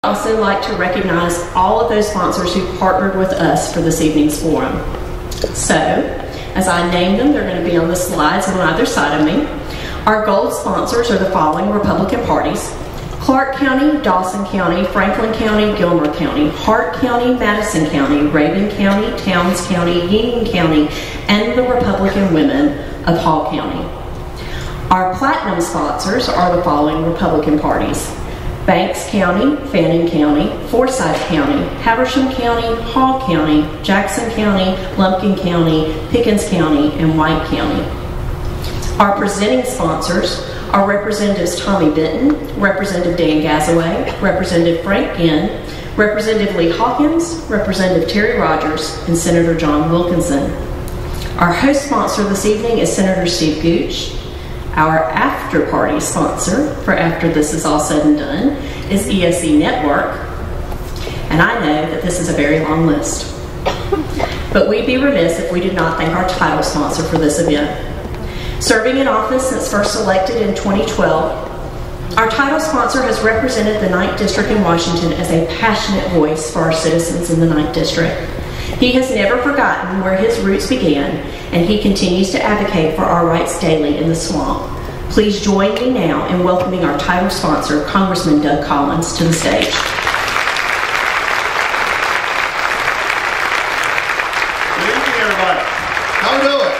I'd also like to recognize all of those sponsors who partnered with us for this evening's forum. So, as I name them, they're going to be on the slides on either side of me. Our gold sponsors are the following Republican parties: Clark County, Dawson County, Franklin County, Gilmer County, Hart County, Madison County, Raven County, Towns County, Union County, and the Republican women of Hall County. Our platinum sponsors are the following Republican parties: Banks County, Fannin County, Forsyth County, Habersham County, Hall County, Jackson County, Lumpkin County, Pickens County, and White County. Our presenting sponsors are Representatives Tommy Benton, Representative Dan Gazaway, Representative Frank Ginn, Representative Lee Hawkins, Representative Terry Rogers, and Senator John Wilkinson. Our host sponsor this evening is Senator Steve Gooch. Our after-party sponsor, for after this is all said and done, is ESE Network. And I know that this is a very long list. But we'd be remiss if we did not thank our title sponsor for this event. Serving in office since first elected in 2012, our title sponsor has represented the 9th District in Washington as a passionate voice for our citizens in the 9th District. He has never forgotten where his roots began, and he continues to advocate for our rights daily in the swamp. Please join me now in welcoming our title sponsor, Congressman Doug Collins, to the stage. Good evening, everybody. How we doing?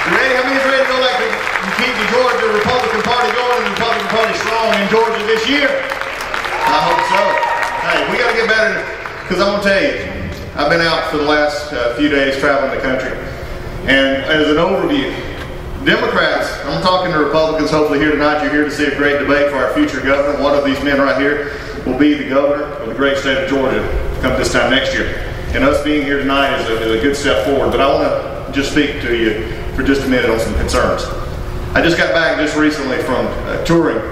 You ready? How many's ready to go like to keep the Georgia Republican Party going and the Republican Party strong in Georgia this year? I hope so. Hey, we got to get better, because I'm going to tell you, I've been out for the last few days traveling the country, and as an overview, Democrats, I'm talking to Republicans hopefully here tonight. You're here to see a great debate for our future governor. One of these men right here will be the governor of the great state of Georgia come this time next year. And us being here tonight is a good step forward, but I want to just speak to you for just a minute on some concerns. I just got back just recently from touring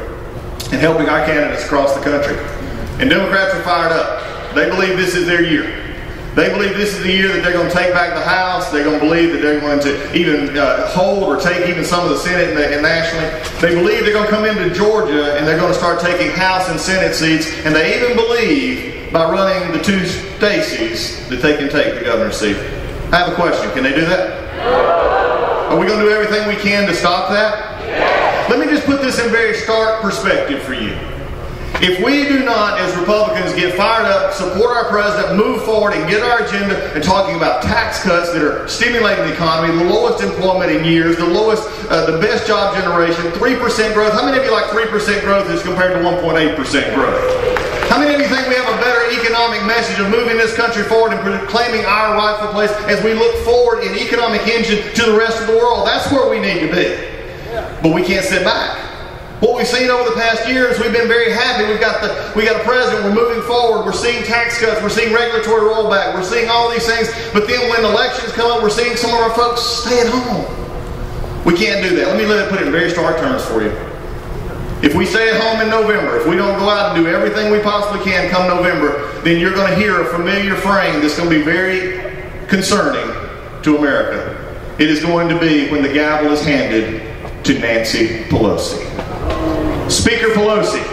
and helping our candidates across the country, and Democrats are fired up. They believe this is their year. They believe this is the year that they're going to take back the House. They're going to believe that they're going to even hold or take even some of the Senate and nationally. They believe they're going to come into Georgia and they're going to start taking House and Senate seats. And they even believe by running the two Stacys that they can take the governor's seat. I have a question. Can they do that? Are we going to do everything we can to stop that? Yes. Let me just put this in very stark perspective for you. If we do not, as Republicans, get fired up, support our president, move forward, and get our agenda and talking about tax cuts that are stimulating the economy, the lowest employment in years, the lowest, the best job generation, 3% growth. How many of you like 3% growth as compared to 1.8% growth? How many of you think we have a better economic message of moving this country forward and claiming our rightful place as we look forward in economic engine to the rest of the world? That's where we need to be. But we can't sit back. What we've seen over the past year is we've been very happy. We got a president, we're moving forward, we're seeing tax cuts, we're seeing regulatory rollback, we're seeing all these things, but then when elections come up, we're seeing some of our folks stay at home. We can't do that. Let me put it in very stark terms for you. If we stay at home in November, if we don't go out and do everything we possibly can come November, then you're going to hear a familiar frame that's going to be very concerning to America. It is going to be when the gavel is handed to Nancy Pelosi. Speaker Pelosi.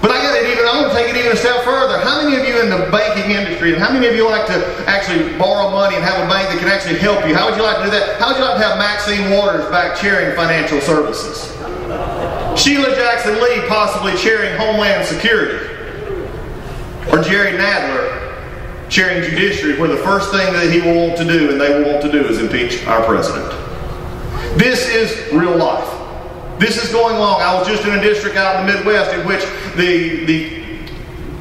But I want to take it even a step further. How many of you in the banking industry, and how many of you like to actually borrow money and have a bank that can actually help you? How would you like to do that? How would you like to have Maxine Waters back chairing financial services? Sheila Jackson Lee possibly chairing Homeland Security? Or Jerry Nadler chairing Judiciary, where the first thing that he will want to do and they will want to do is impeach our president? This is real life. This is going along. I was just in a district out in the Midwest in which the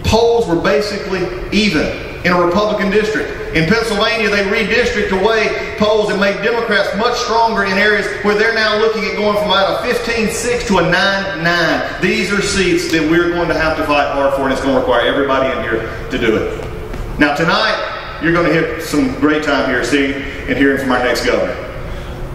polls were basically even in a Republican district. In Pennsylvania, they redistricted away polls and made Democrats much stronger in areas where they're now looking at going from about a 15-6 to a 9-9. These are seats that we're going to have to fight hard for, and it's going to require everybody in here to do it. Now tonight, you're going to have some great time here seeing and hearing from our next governor.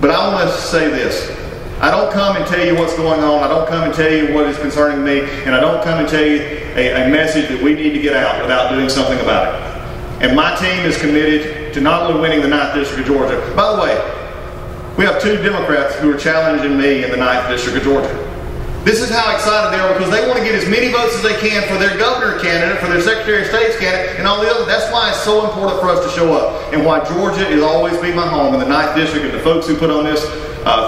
But I want to say this. I don't come and tell you what's going on. I don't come and tell you what is concerning me. And I don't come and tell you a message that we need to get out without doing something about it. And my team is committed to not only winning the 9th District of Georgia. By the way, we have 2 Democrats who are challenging me in the 9th District of Georgia. This is how excited they are because they want to get as many votes as they can for their governor candidate, for their Secretary of State's candidate, and all the others. That's why it's so important for us to show up, and why Georgia is always be my home in the 9th District. And the folks who put on this,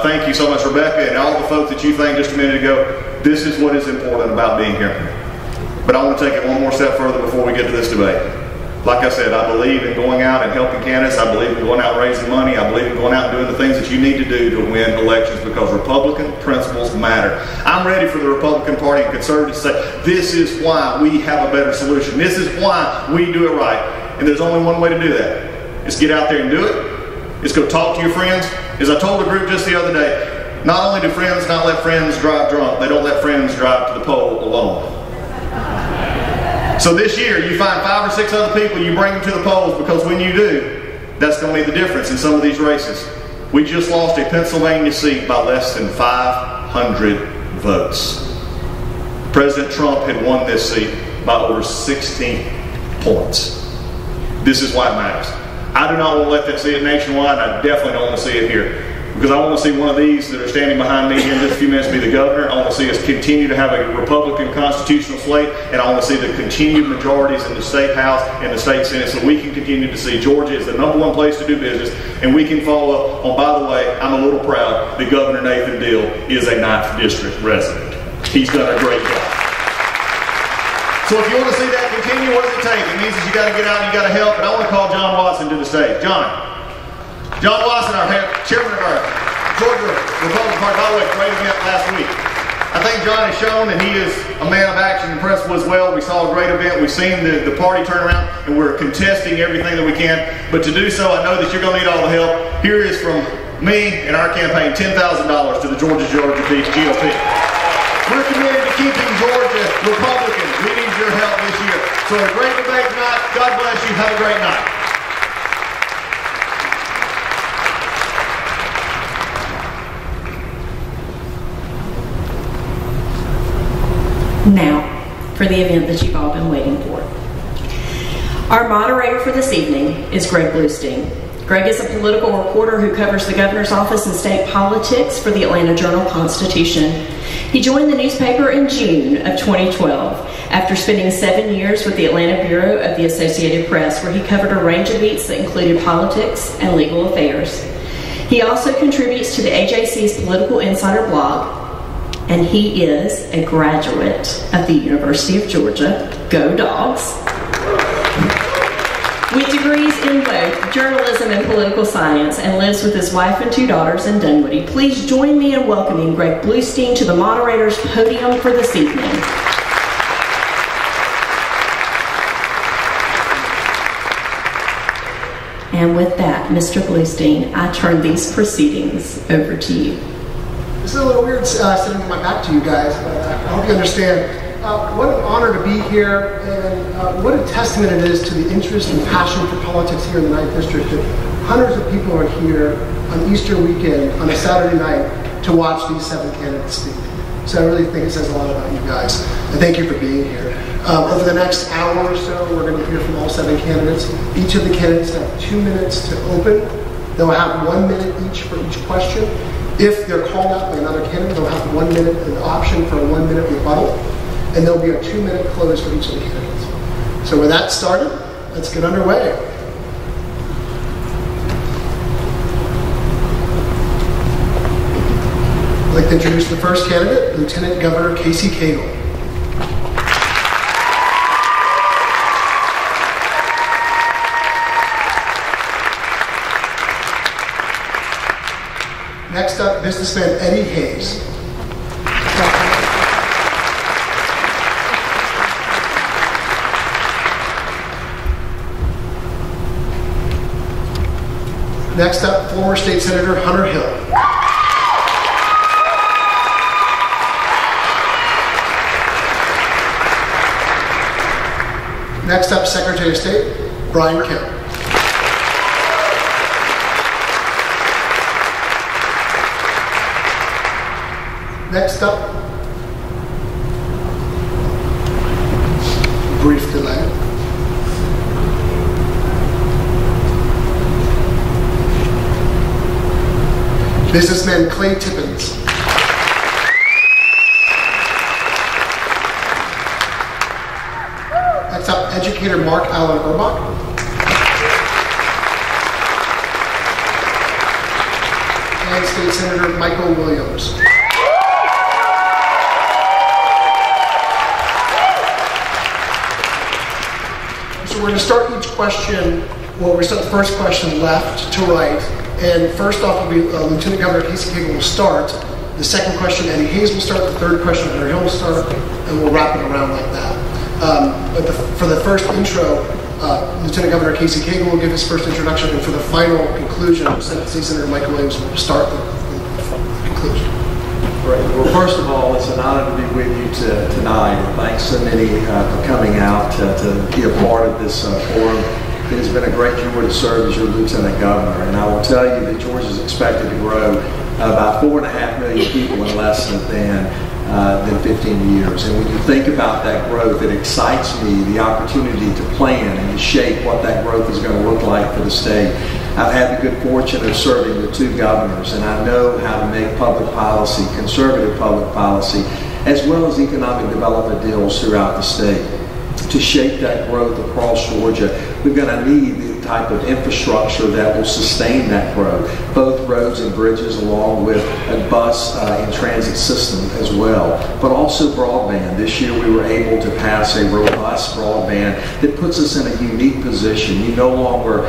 thank you so much, Rebecca, and all the folks that you thanked just a minute ago. This is what is important about being here. But I want to take it one more step further before we get to this debate. Like I said, I believe in going out and helping candidates. I believe in going out and raising money. I believe in going out and doing the things that you need to do to win elections because Republican principles matter. I'm ready for the Republican Party and conservatives to say, this is why we have a better solution. This is why we do it right. And there's only one way to do that. It's get out there and do it. It's go talk to your friends. As I told a group just the other day, not only do friends not let friends drive drunk, they don't let friends drive to the poll alone. So this year, you find 5 or 6 other people, you bring them to the polls, because when you do, that's going to be the difference in some of these races. We just lost a Pennsylvania seat by less than 500 votes. President Trump had won this seat by over 16 points. This is why it matters. I do not want to let that see it nationwide. I definitely don't want to see it here. Because I want to see one of these that are standing behind me in just a few minutes be the governor. I want to see us continue to have a Republican constitutional slate, and I want to see the continued majorities in the state house and the state senate, so we can continue to see Georgia is the #1 place to do business, and we can follow up on, by the way, I'm a little proud that Governor Nathan Deal is a 9th District resident. He's done a great job. So if you want to see that continue, what does it take? It means that you got to get out and you got to help, and I want to call John Watson to the stage. John Watson, our chairman of our Georgia Republican Party. By the way, great event last week. I think John has shown that he is a man of action and principle as well. We saw a great event. We've seen the party turn around, and we're contesting everything that we can. But to do so, I know that you're going to need all the help. Here is from me and our campaign, $10,000 to the Georgia Beach GOP. We're committed to keeping Georgia Republican. We need your help this year. So a great debate tonight. God bless you. Have a great night. Now, for the event that you've all been waiting for. Our moderator for this evening is Greg Bluestein. Greg is a political reporter who covers the governor's office and state politics for the Atlanta Journal-Constitution. He joined the newspaper in June of 2012 after spending 7 years with the Atlanta Bureau of the Associated Press, where he covered a range of beats that included politics and legal affairs. He also contributes to the AJC's Political Insider blog, and he is a graduate of the University of Georgia. Go Dogs! With degrees in both journalism and political science, and lives with his wife and 2 daughters in Dunwoody. Please join me in welcoming Greg Bluestein to the moderator's podium for this evening. And with that, Mr. Bluestein, I turn these proceedings over to you. This is a little weird sitting with my back to you guys, but I hope you understand. What an honor to be here, and what a testament it is to the interest and passion for politics here in the 9th District. Hundreds of people are here on Easter weekend, on a Saturday night, to watch these 7 candidates speak. So I really think it says a lot about you guys, and thank you for being here. Over the next hour or so, we're going to hear from all 7 candidates. Each of the candidates have 2 minutes to open. They'll have 1 minute each for each question. If they're called out by another candidate, they'll have 1 minute, an option for a 1 minute rebuttal, and there'll be a 2 minute close for each of the candidates. So with that started, let's get underway. I'd like to introduce the first candidate, Lieutenant Governor Casey Cagle. Next up, businessman Eddie Hayes. Next up, former State Senator Hunter Hill. Next up, Secretary of State Brian Kemp. Next up, brief delay. Businessman Clay Tippins. Next up, educator Marc Urbach. And State Senator Michael Williams. So we're going to start each question, well, we start the first question left to right. And first off will be Lieutenant Governor Cagle will start. The second question, Eddie Hayes will start. The third question, Henry Hill will start. And we'll wrap it around like that. But for the first intro, Lieutenant Governor Cagle will give his first introduction. And for the final conclusion, State Senator Michael Williams will start the conclusion. Great. Well, first of all, it's an honor to be with you tonight. Thanks so many for coming out to be a part of this forum. It has been a great joy to serve as your Lieutenant Governor, and I will tell you that Georgia is expected to grow about 4.5 million people in less than 15 years. And when you think about that growth, it excites me, the opportunity to plan and to shape what that growth is going to look like for the state. I've had the good fortune of serving with 2 governors, and I know how to make public policy, conservative public policy, as well as economic development deals throughout the state. To shape that growth across Georgia, we're going to need the type of infrastructure that will sustain that growth, both roads and bridges along with a bus and transit system as well, but also broadband. This year we were able to pass a robust broadband that puts us in a unique position. We are no longer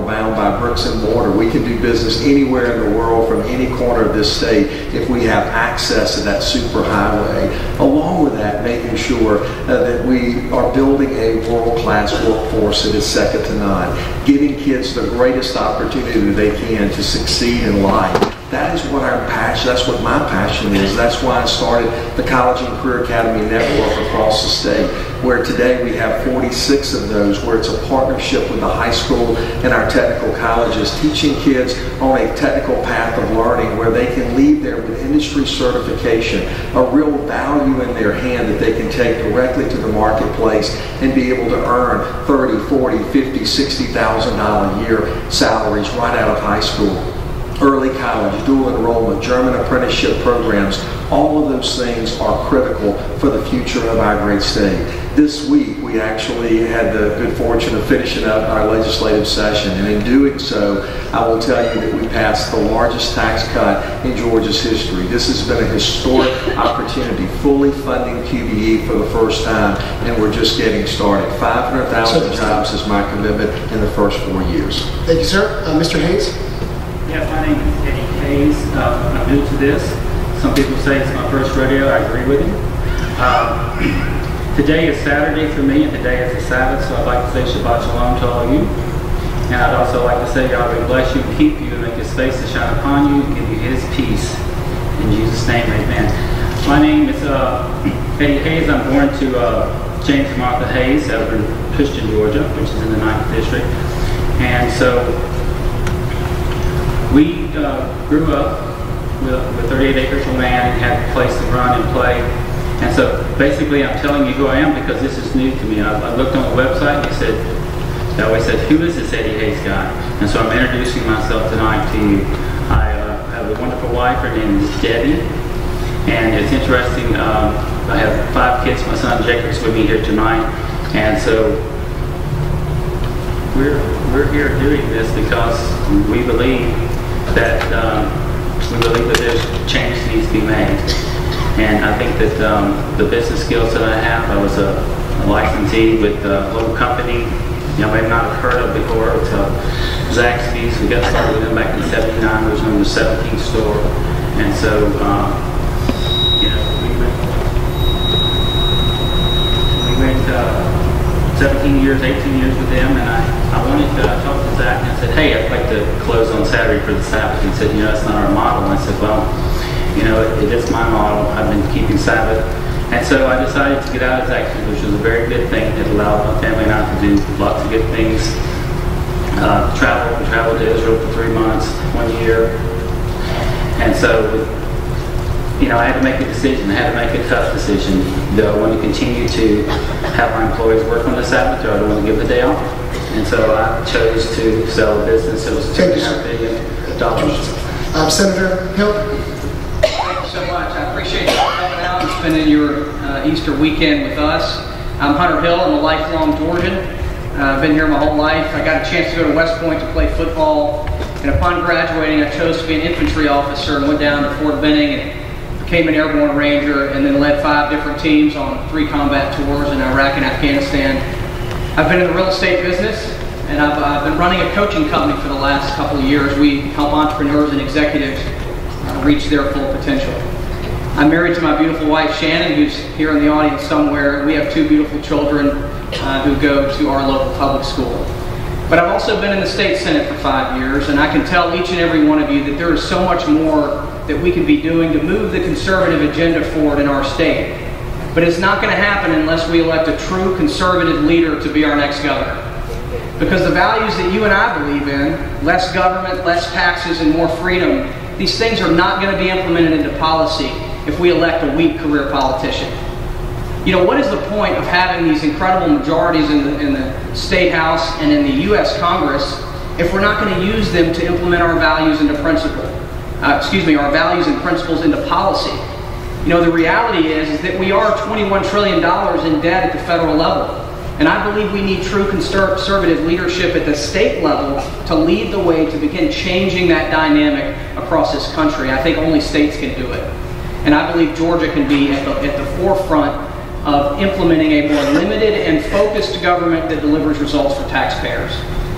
bound by bricks and mortar. We can do business anywhere in the world from any corner of this state if we have access to that super highway. Along with that, making sure that we are building a world-class workforce that is second to none. Giving kids the greatest opportunity that they can to succeed in life. That is what our passion, that's what my passion is. That's why I started the College and Career Academy Network across the state, where today we have 46 of those, where it's a partnership with the high school and our technical colleges, teaching kids on a technical path of learning where they can leave there with industry certification, a real value in their hand that they can take directly to the marketplace and be able to earn $30,000, $40,000, $50,000, $60,000 a year salaries right out of high school. Early college, dual enrollment, German apprenticeship programs, all of those things are critical for the future of our great state. This week, we actually had the good fortune of finishing up our legislative session, and in doing so, I will tell you that we passed the largest tax cut in Georgia's history. This has been a historic opportunity, fully funding QBE for the first time, and we're just getting started. 500,000 jobs is my commitment in the first 4 years. Thank you, sir. Mr. Hayes? Yes, my name is Eddie Hayes. I'm new to this. Some people say it's my first rodeo. I agree with him. Today is Saturday for me, and today is the Sabbath, so I'd like to say Shabbat Shalom to all of you. And I'd also like to say Yahweh bless you and keep you and make His face to shine upon you and give you His peace. In Jesus' name, amen. My name is Eddie Hayes. I'm born to James and Martha Hayes out of Christian, Georgia, which is in the 9th District. And so we grew up with 38 acres of land and had a place to run and play. And so basically I'm telling you who I am because this is new to me. I looked on the website and they always said, who is this Eddie Hayes guy? And so I'm introducing myself tonight to you. I have a wonderful wife. Her name is Debbie. And it's interesting, I have 5 kids. My son Jacob's with me here tonight. And so we're here doing this because we believe that there's change that needs to be made. And I think that the business skills that I have, I was a licensee with a little company you may not have heard of before. It's Zaxby's. We got started with them back in '79. It was on the 17th store. And so, we went 17 years, 18 years with them, and I wanted to talk to Zach, and I said, hey, I'd like to close on Saturday for the Sabbath. He said, that's not our model. And I said, well, it is my model. I've been keeping Sabbath. And so I decided to get out of Zaxby's, which was a very good thing. It allowed my family and I to do lots of good things. Travel to Israel for 3 months, 1 year. And so, I had to make a decision. I had to make a tough decision. Do I want to continue to have my employees work on the Sabbath, or do I want to give the day off? And so I chose to sell a business. It was $2.5 billion. Senator Kemp? Thank you so much. I appreciate you coming out and spending your Easter weekend with us. I'm Hunter Hill. I'm a lifelong Georgian. I've been here my whole life. I got a chance to go to West Point to play football, and upon graduating, I chose to be an infantry officer and went down to Fort Benning and became an airborne ranger, and then led 5 different teams on 3 combat tours in Iraq and Afghanistan. I've been in the real estate business, and I've been running a coaching company for the last couple of years. We help entrepreneurs and executives reach their full potential. I'm married to my beautiful wife, Shannon, who's here in the audience somewhere. We have 2 beautiful children who go to our local public school. But I've also been in the state senate for 5 years, and I can tell each and every one of you that there is so much more that we can be doing to move the conservative agenda forward in our state. But it's not going to happen unless we elect a true conservative leader to be our next governor. Because the values that you and I believe in, less government, less taxes, and more freedom, these things are not going to be implemented into policy if we elect a weak career politician. You know, what is the point of having these incredible majorities in the State House and in the U.S. Congress if we're not going to use them to implement our values into principle? Our values and principles into policy. You know, the reality is that we are $21 trillion in debt at the federal level. And I believe we need true conservative leadership at the state level to lead the way to begin changing that dynamic across this country. I think only states can do it. And I believe Georgia can be at the forefront of implementing a more limited and focused government that delivers results for taxpayers.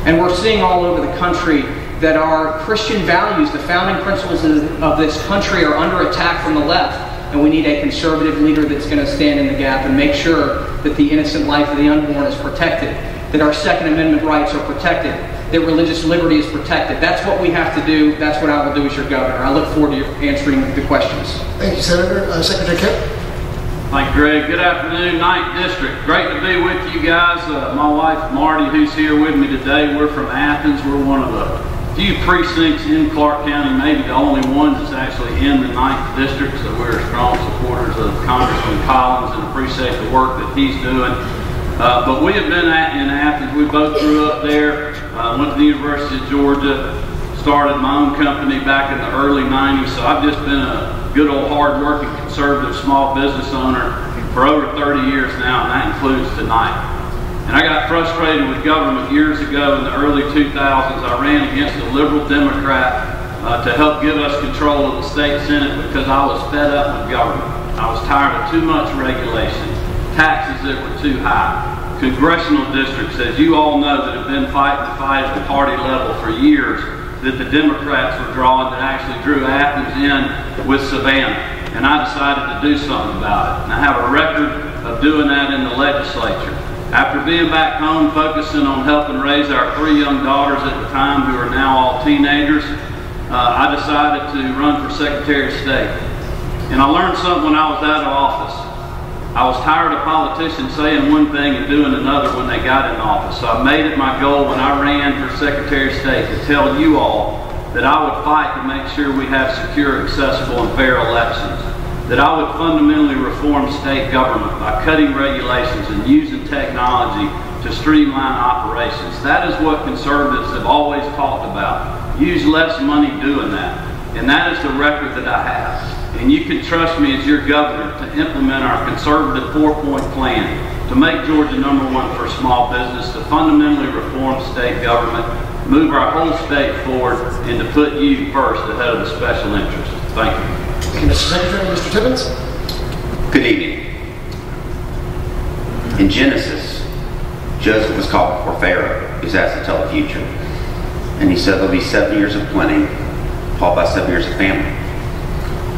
And we're seeing all over the country that our Christian values, the founding principles of this country, are under attack from the left. And we need a conservative leader that's going to stand in the gap and make sure that the innocent life of the unborn is protected, that our Second Amendment rights are protected, that religious liberty is protected. That's what we have to do. That's what I will do as your governor. I look forward to answering the questions. Thank you, Senator. Secretary Kemp. Thank you, Greg. Good afternoon, 9th District. Great to be with you guys. My wife, Marty, who's here with me today, we're from Athens. We're one of the few precincts in Clark County, maybe the only one that's actually in the 9th District, so we're strong supporters of Congressman Collins and appreciate the work that he's doing. But we have been in Athens. We both grew up there, went to the University of Georgia, started my own company back in the early 90s, so I've just been a good old hard-working conservative small business owner for over 30 years now, and that includes tonight. And I got frustrated with government years ago in the early 2000s. I ran against a liberal Democrat to help give us control of the state senate because I was fed up with government. I was tired of too much regulation, taxes that were too high. Congressional districts, as you all know, that have been fighting the fight at the party level for years, that the Democrats were drawing, that actually drew Athens in with Savannah. And I decided to do something about it. And I have a record of doing that in the legislature. After being back home, focusing on helping raise our 3 young daughters at the time, who are now all teenagers, I decided to run for Secretary of State. And I learned something when I was out of office. I was tired of politicians saying one thing and doing another when they got in office. So I made it my goal when I ran for Secretary of State to tell you all that I would fight to make sure we have secure, accessible, and fair elections. That I would fundamentally reform state government by cutting regulations and using technology to streamline operations. That is what conservatives have always talked about. Use less money doing that. And that is the record that I have. And you can trust me as your governor to implement our conservative 4-point plan to make Georgia #1 for small business, to fundamentally reform state government, move our whole state forward, and to put you first ahead of the special interest. Thank you. Thank you, Mr. Secretary. Mr. Tippins. Good evening. In Genesis, Joseph was called before Pharaoh. He was asked to tell the future. And he said there'll be 7 years of plenty, followed by 7 years of famine.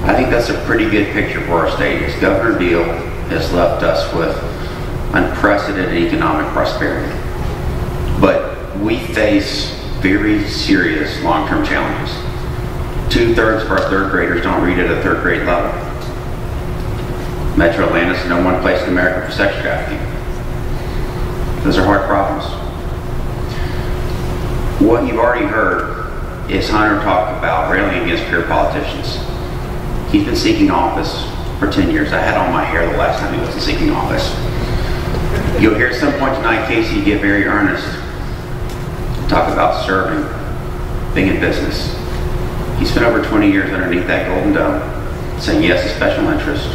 I think that's a pretty good picture for our state. As Governor Deal has left us with unprecedented economic prosperity. But we face very serious long-term challenges. 2/3 of our 3rd graders don't read at a 3rd grade level. Metro Atlanta is the #1 place in America for sex trafficking. Those are hard problems. What you've already heard is Hunter talk about railing against career politicians. He's been seeking office for 10 years. I had all my hair the last time he wasn't seeking office. You'll hear at some point tonight Casey get very earnest, talk about serving, being in business. He spent over 20 years underneath that golden dome, saying yes to special interests,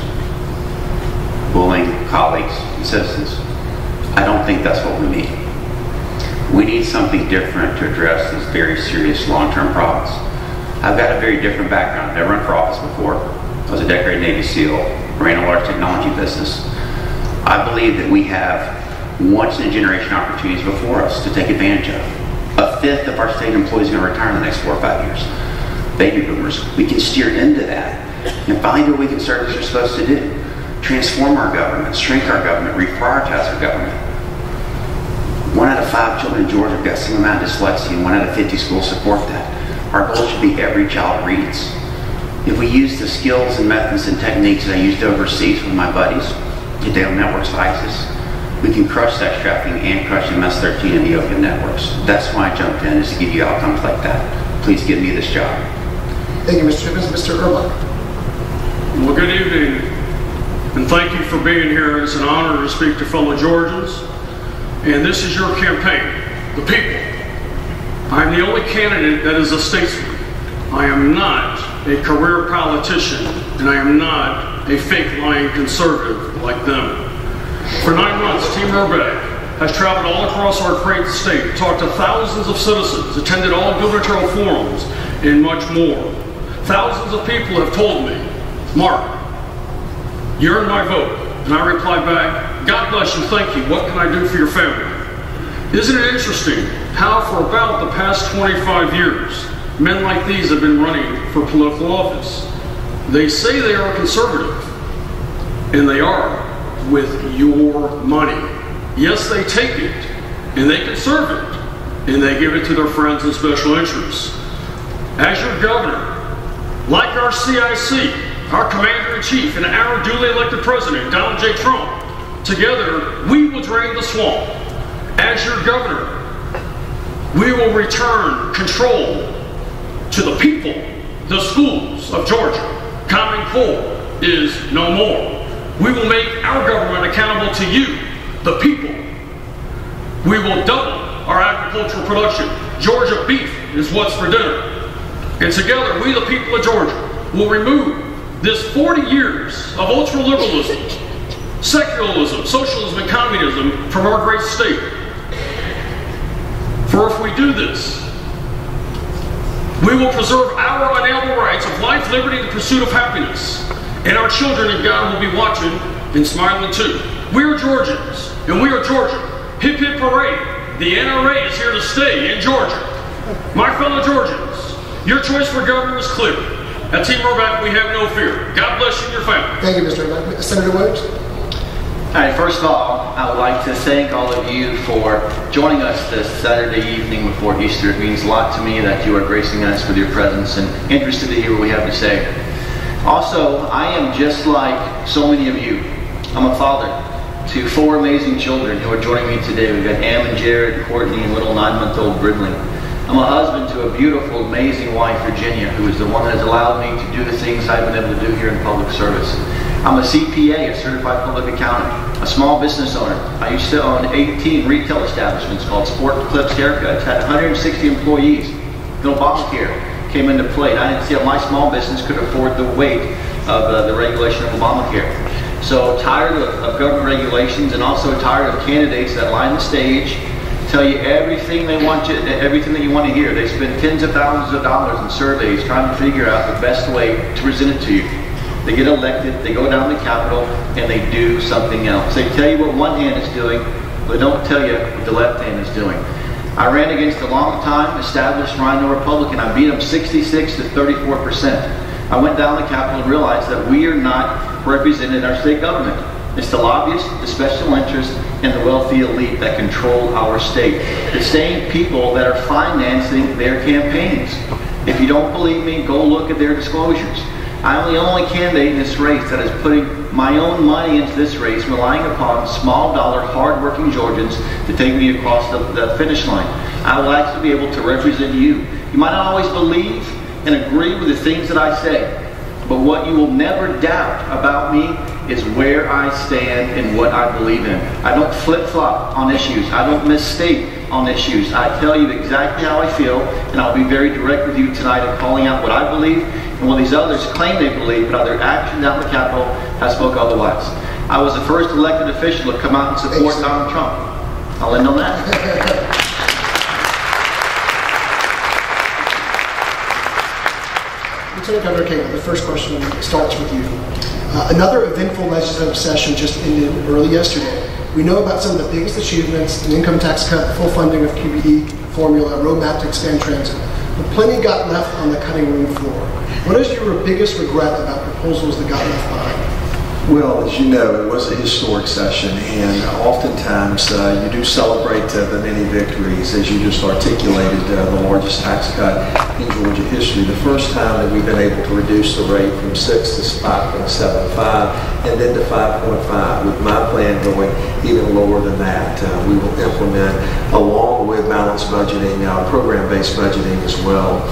bullying colleagues and citizens. I don't think that's what we need. We need something different to address these very serious long-term problems. I've got a very different background. I've never run for office before. I was a decorated Navy SEAL, ran a large technology business. I believe that we have once-in-a-generation opportunities before us to take advantage of. A fifth of our state employees are going to retire in the next 4 or 5 years. Baby boomers. We can steer into that and find what we can serve as we're supposed to do. Transform our government, shrink our government, reprioritize our government. 1 out of 5 children in Georgia have got some amount of dyslexia, and 1 out of 50 schools support that. Our goal should be every child reads. If we use the skills and methods and techniques that I used overseas with my buddies, today on networks like ISIS, we can crush sex trafficking and crush MS-13 and the opium networks. That's why I jumped in, is to give you outcomes like that. Please give me this job. Thank you, Mr. Tippins. Mr. Urbach. Well, good evening, and thank you for being here. It's an honor to speak to fellow Georgians. And this is your campaign, the people. I am the only candidate that is a statesman. I am not a career politician, and I am not a fake lying conservative like them. For 9 months, Team Urbach has traveled all across our great state, talked to thousands of citizens, attended all gubernatorial forums, and much more. Thousands of people have told me, Mark, you earned my vote. And I replied back, God bless you, thank you. What can I do for your family? Isn't it interesting how for about the past 25 years, men like these have been running for political office? They say they are conservative, and they are, with your money. Yes, they take it, and they conserve it, and they give it to their friends and special interests. As your governor, like our CIC, our commander-in-chief, and our duly elected president, Donald J. Trump, together we will drain the swamp. As your governor, we will return control to the people, the schools of Georgia. Common Core is no more. We will make our government accountable to you, the people. We will double our agricultural production. Georgia beef is what's for dinner. And together, we, the people of Georgia, will remove this 40 years of ultra-liberalism, secularism, socialism, and communism from our great state. For if we do this, we will preserve our unalienable rights of life, liberty, and the pursuit of happiness. And our children and God will be watching and smiling too. We are Georgians, and we are Georgia. Hip hip hooray. The NRA is here to stay in Georgia. My fellow Georgians, your choice for governor is clear. At Team Urbach, we have no fear. God bless you and your family. Thank you, Mr. Urbach. Senator Williams. All right, first of all, I would like to thank all of you for joining us this Saturday evening before Easter. It means a lot to me that you are gracing us with your presence and interested to hear what we have to say. Also, I am just like so many of you. I'm a father to 4 amazing children who are joining me today. We've got Am and Jared, Courtney, and little 9-month-old Bridley. I'm a husband to a beautiful, amazing wife, Virginia, who is the one that has allowed me to do the things I've been able to do here in public service. I'm a CPA, a certified public accountant, a small business owner. I used to own 18 retail establishments called Sport Clips Haircuts, had 160 employees. The Obamacare came into play, and I didn't see how my small business could afford the weight of the regulation of Obamacare. So tired of government regulations, and also tired of candidates that line the stage, tell you everything they want you, everything that you want to hear. They spend tens of thousands of dollars in surveys trying to figure out the best way to present it to you. They get elected, they go down to the Capitol, and they do something else. They tell you what one hand is doing, but they don't tell you what the left hand is doing. I ran against a long-time established Rhino Republican. I beat him 66 to 34%. I went down to the Capitol and realized that we are not represented in our state government. It's the lobbyists, the special interests, and the wealthy elite that control our state. The same people that are financing their campaigns. If you don't believe me, go look at their disclosures. I'm the only candidate in this race that is putting my own money into this race, relying upon small dollar, hard-working Georgians to take me across the finish line. I will actually be able to represent you. You might not always believe and agree with the things that I say, but what you will never doubt about me is where I stand and what I believe in. I don't flip-flop on issues. I don't misstate on issues. I tell you exactly how I feel, and I'll be very direct with you tonight in calling out what I believe and what these others claim they believe, but other actions out in the Capitol have spoke otherwise. I was the first elected official to come out and support Donald Trump. I'll end on that. Lieutenant Governor Cagle, the first question starts with you. Another eventful legislative session just ended early yesterday. We know about some of the biggest achievements: an income tax cut, full funding of QBE formula, a roadmap to expand transit. But plenty got left on the cutting room floor. What is your biggest regret about proposals that got left behind? Well, as you know, it was a historic session, and oftentimes you do celebrate the many victories. As you just articulated, the largest tax cut in Georgia history. The first time that we've been able to reduce the rate from 6 to 5.75 and then to 5.5, with my plan going even lower than that. We will implement, along with balanced budgeting, program-based budgeting as well.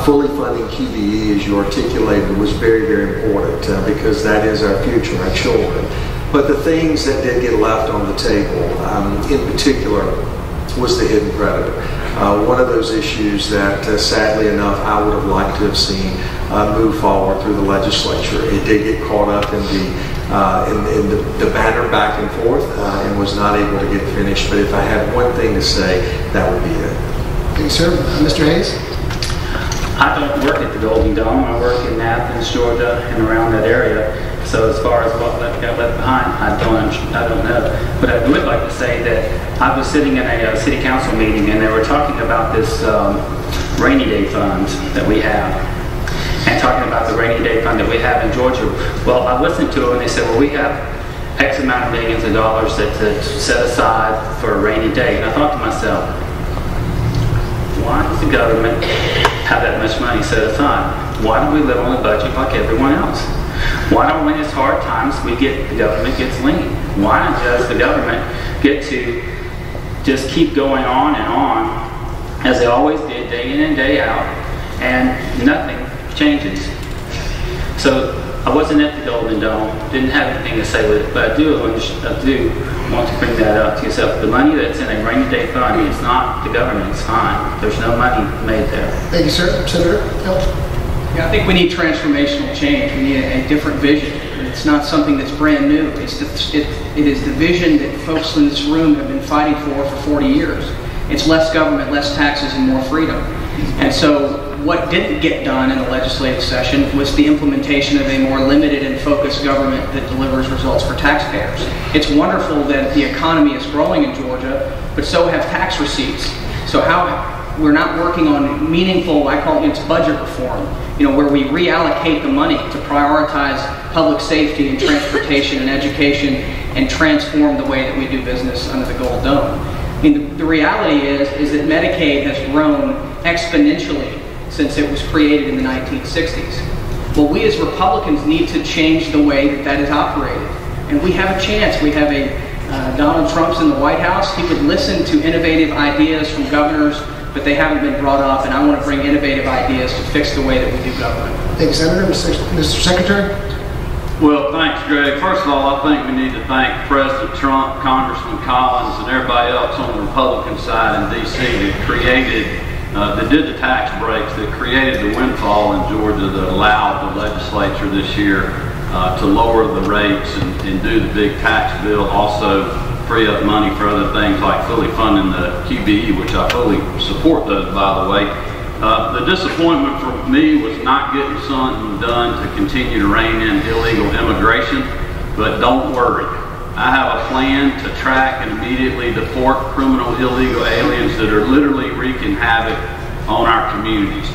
Fully funding QBE, as you articulated, was very, very important because that is our future, our children. But the things that did get left on the table, in particular, was the hidden creditor. One of those issues that, sadly enough, I would have liked to have seen move forward through the legislature. It did get caught up in the banter back and forth and was not able to get finished. But if I had one thing to say, that would be it. Thank you, sir. Mr. Hayes? I don't work at the Golden Dome. I work in Athens, Georgia, and around that area. So as far as what got left behind, I don't know. But I would like to say that I was sitting in a city council meeting, and they were talking about this rainy day fund that we have, and talking about the rainy day fund that we have in Georgia. Well, I listened to them, and they said, well, we have X amount of millions of dollars that's set aside for a rainy day. And I thought to myself, why does the government have that much money set aside? Why don't we live on a budget like everyone else? Why don't when it's hard times the government gets lean? Why does the government get to just keep going on and on as they always did, day in and day out, and nothing changes? So I wasn't at the Golden Dome, didn't have anything to say with it, but I do want to bring that up to yourself. The money that's in a rainy day fund is not the government's fine. There's no money made there. Thank you, sir. Senator? Yeah, I think we need transformational change. We need a different vision. It's not something that's brand new. It is the vision that folks in this room have been fighting for 40 years. It's less government, less taxes, and more freedom. And so what didn't get done in the legislative session was the implementation of a more limited and focused government that delivers results for taxpayers. It's wonderful that the economy is growing in Georgia, but so have tax receipts. So how we're not working on meaningful, I call it budget reform, where we reallocate the money to prioritize public safety and transportation and education and transform the way that we do business under the Gold Dome. I mean, the reality is that Medicaid has grown exponentially since it was created in the 1960s. Well, we as Republicans need to change the way that is operated. And we have a chance. We have Donald Trump's in the White House. He could listen to innovative ideas from governors, but they haven't been brought up, and I want to bring innovative ideas to fix the way that we do government. Thank you, Senator. Mr. Secretary? Well, thanks, Greg. First of all, I think we need to thank President Trump, Congressman Collins, and everybody else on the Republican side in D.C. that did the tax breaks, that created the windfall in Georgia that allowed the legislature this year to lower the rates and do the big tax bill, also free up money for other things like fully funding the QBE, which I fully support those, by the way. The disappointment for me was not getting something done to continue to rein in illegal immigration, but don't worry. I have a plan to track and immediately deport criminal illegal aliens that are literally wreaking havoc on our communities.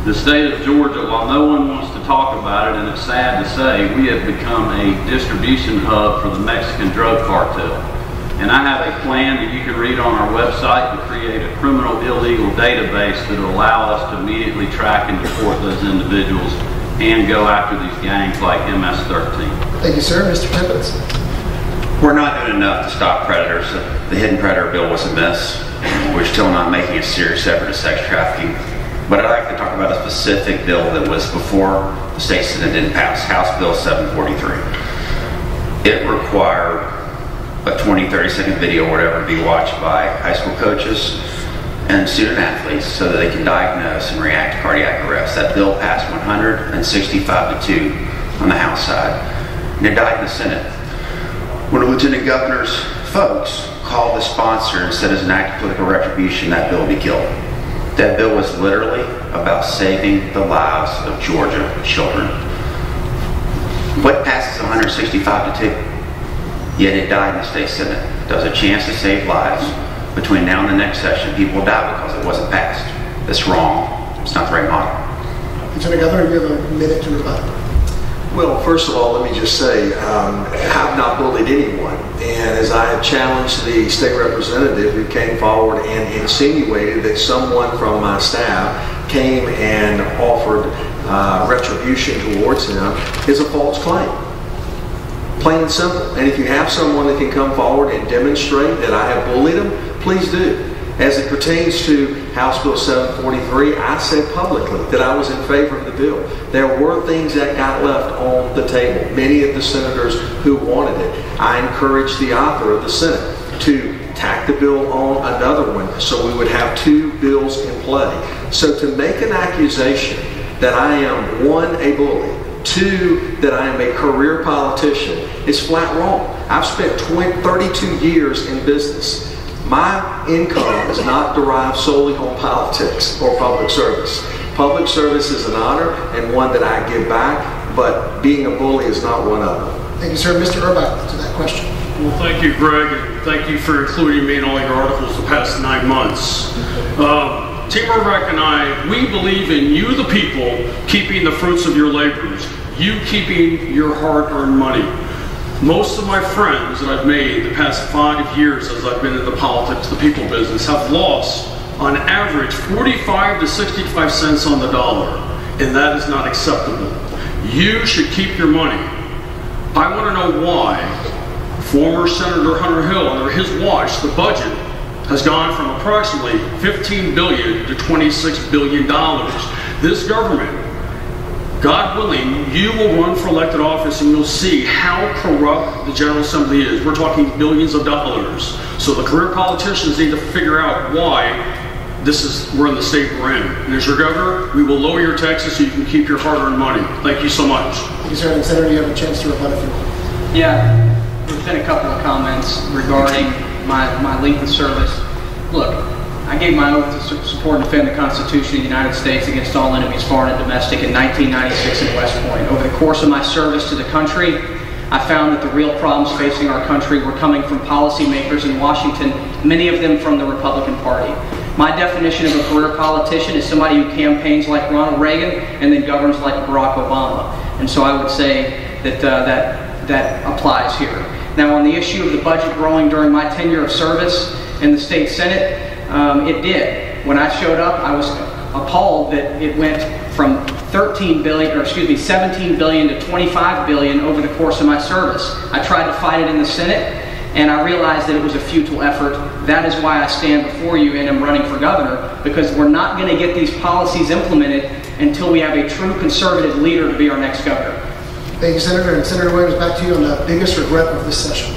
The state of Georgia, while no one wants to talk about it, and it's sad to say, we have become a distribution hub for the Mexican drug cartel. And I have a plan that you can read on our website to create a criminal illegal database that will allow us to immediately track and deport those individuals and go after these gangs like MS-13. Thank you, sir. Mr. Tippins? We're not doing enough to stop predators. The hidden predator bill was a miss. We're still not making a serious effort at sex trafficking. But I'd like to talk about a specific bill that was before the state Senate didn't pass, House Bill 743. It required a 20-30 second video or whatever to be watched by high school coaches and student athletes so that they can diagnose and react to cardiac arrest. That bill passed 165 to 2 on the House side, and it died in the Senate. When the Lieutenant Governor's folks called the sponsor and said as an act of political retribution that bill be killed. That bill was literally about saving the lives of Georgia children. What passes 165 to 2? Yet it died in the state Senate. There was a chance to save lives. Between now and the next session, people will die because it wasn't passed. That's wrong. It's not the right model. Lieutenant Governor, you have a minute to rebut. Well, first of all, let me just say, I've not bullied anyone. And as I have challenged the state representative who came forward and insinuated that someone from my staff came and offered retribution towards him, is a false claim. Plain and simple. And if you have someone that can come forward and demonstrate that I have bullied them, please do. As it pertains to House Bill 743, I said publicly that I was in favor of the bill. There were things that got left on the table. Many of the senators who wanted it. I encouraged the author of the Senate to tack the bill on another one so we would have 2 bills in play. So to make an accusation that I am, 1, a bully, 2, that I am a career politician is flat wrong. I've spent 32 years in business. My income is not derived solely on politics or public service. Public service is an honor and one that I give back, but being a bully is not one of them. Thank you, sir. Mr. Urbach, to that question. Well, thank you, Greg, and thank you for including me in all your articles the past 9 months. Team Urbach and I, we believe in you, the people, keeping the fruits of your labors, you keeping your hard-earned money. Most of my friends that I've made the past 5 years as I've been in the politics, the people business, have lost on average 45 to 65 cents on the dollar, and that is not acceptable. You should keep your money. I want to know why former Senator Hunter Hill, under his watch, the budget has gone from approximately $15 billion to $26 billion. This government, God willing, you will run for elected office and you'll see how corrupt the General Assembly is. We're talking billions of dollars. So the career politicians need to figure out why we're in the state we're in. And as your governor, we will lower your taxes so you can keep your hard-earned money. Thank you so much. Thank you, sir. And Senator, you have a chance to rebut if you want. Yeah, there's been a couple of comments regarding my length of service. Look, I gave my oath to support and defend the Constitution of the United States against all enemies, foreign and domestic, in 1996 in West Point. Over the course of my service to the country, I found that the real problems facing our country were coming from policymakers in Washington, many of them from the Republican Party. My definition of a career politician is somebody who campaigns like Ronald Reagan and then governs like Barack Obama. And so I would say that that applies here. Now, on the issue of the budget growing during my tenure of service in the state Senate, it did. When I showed up, I was appalled that it went from 17 billion to 25 billion over the course of my service. I tried to fight it in the Senate, and I realized that it was a futile effort. That is why I stand before you and am running for governor, because we're not going to get these policies implemented until we have a true conservative leader to be our next governor. Thank you, Senator. And Senator Williams, back to you on the biggest regret of this session.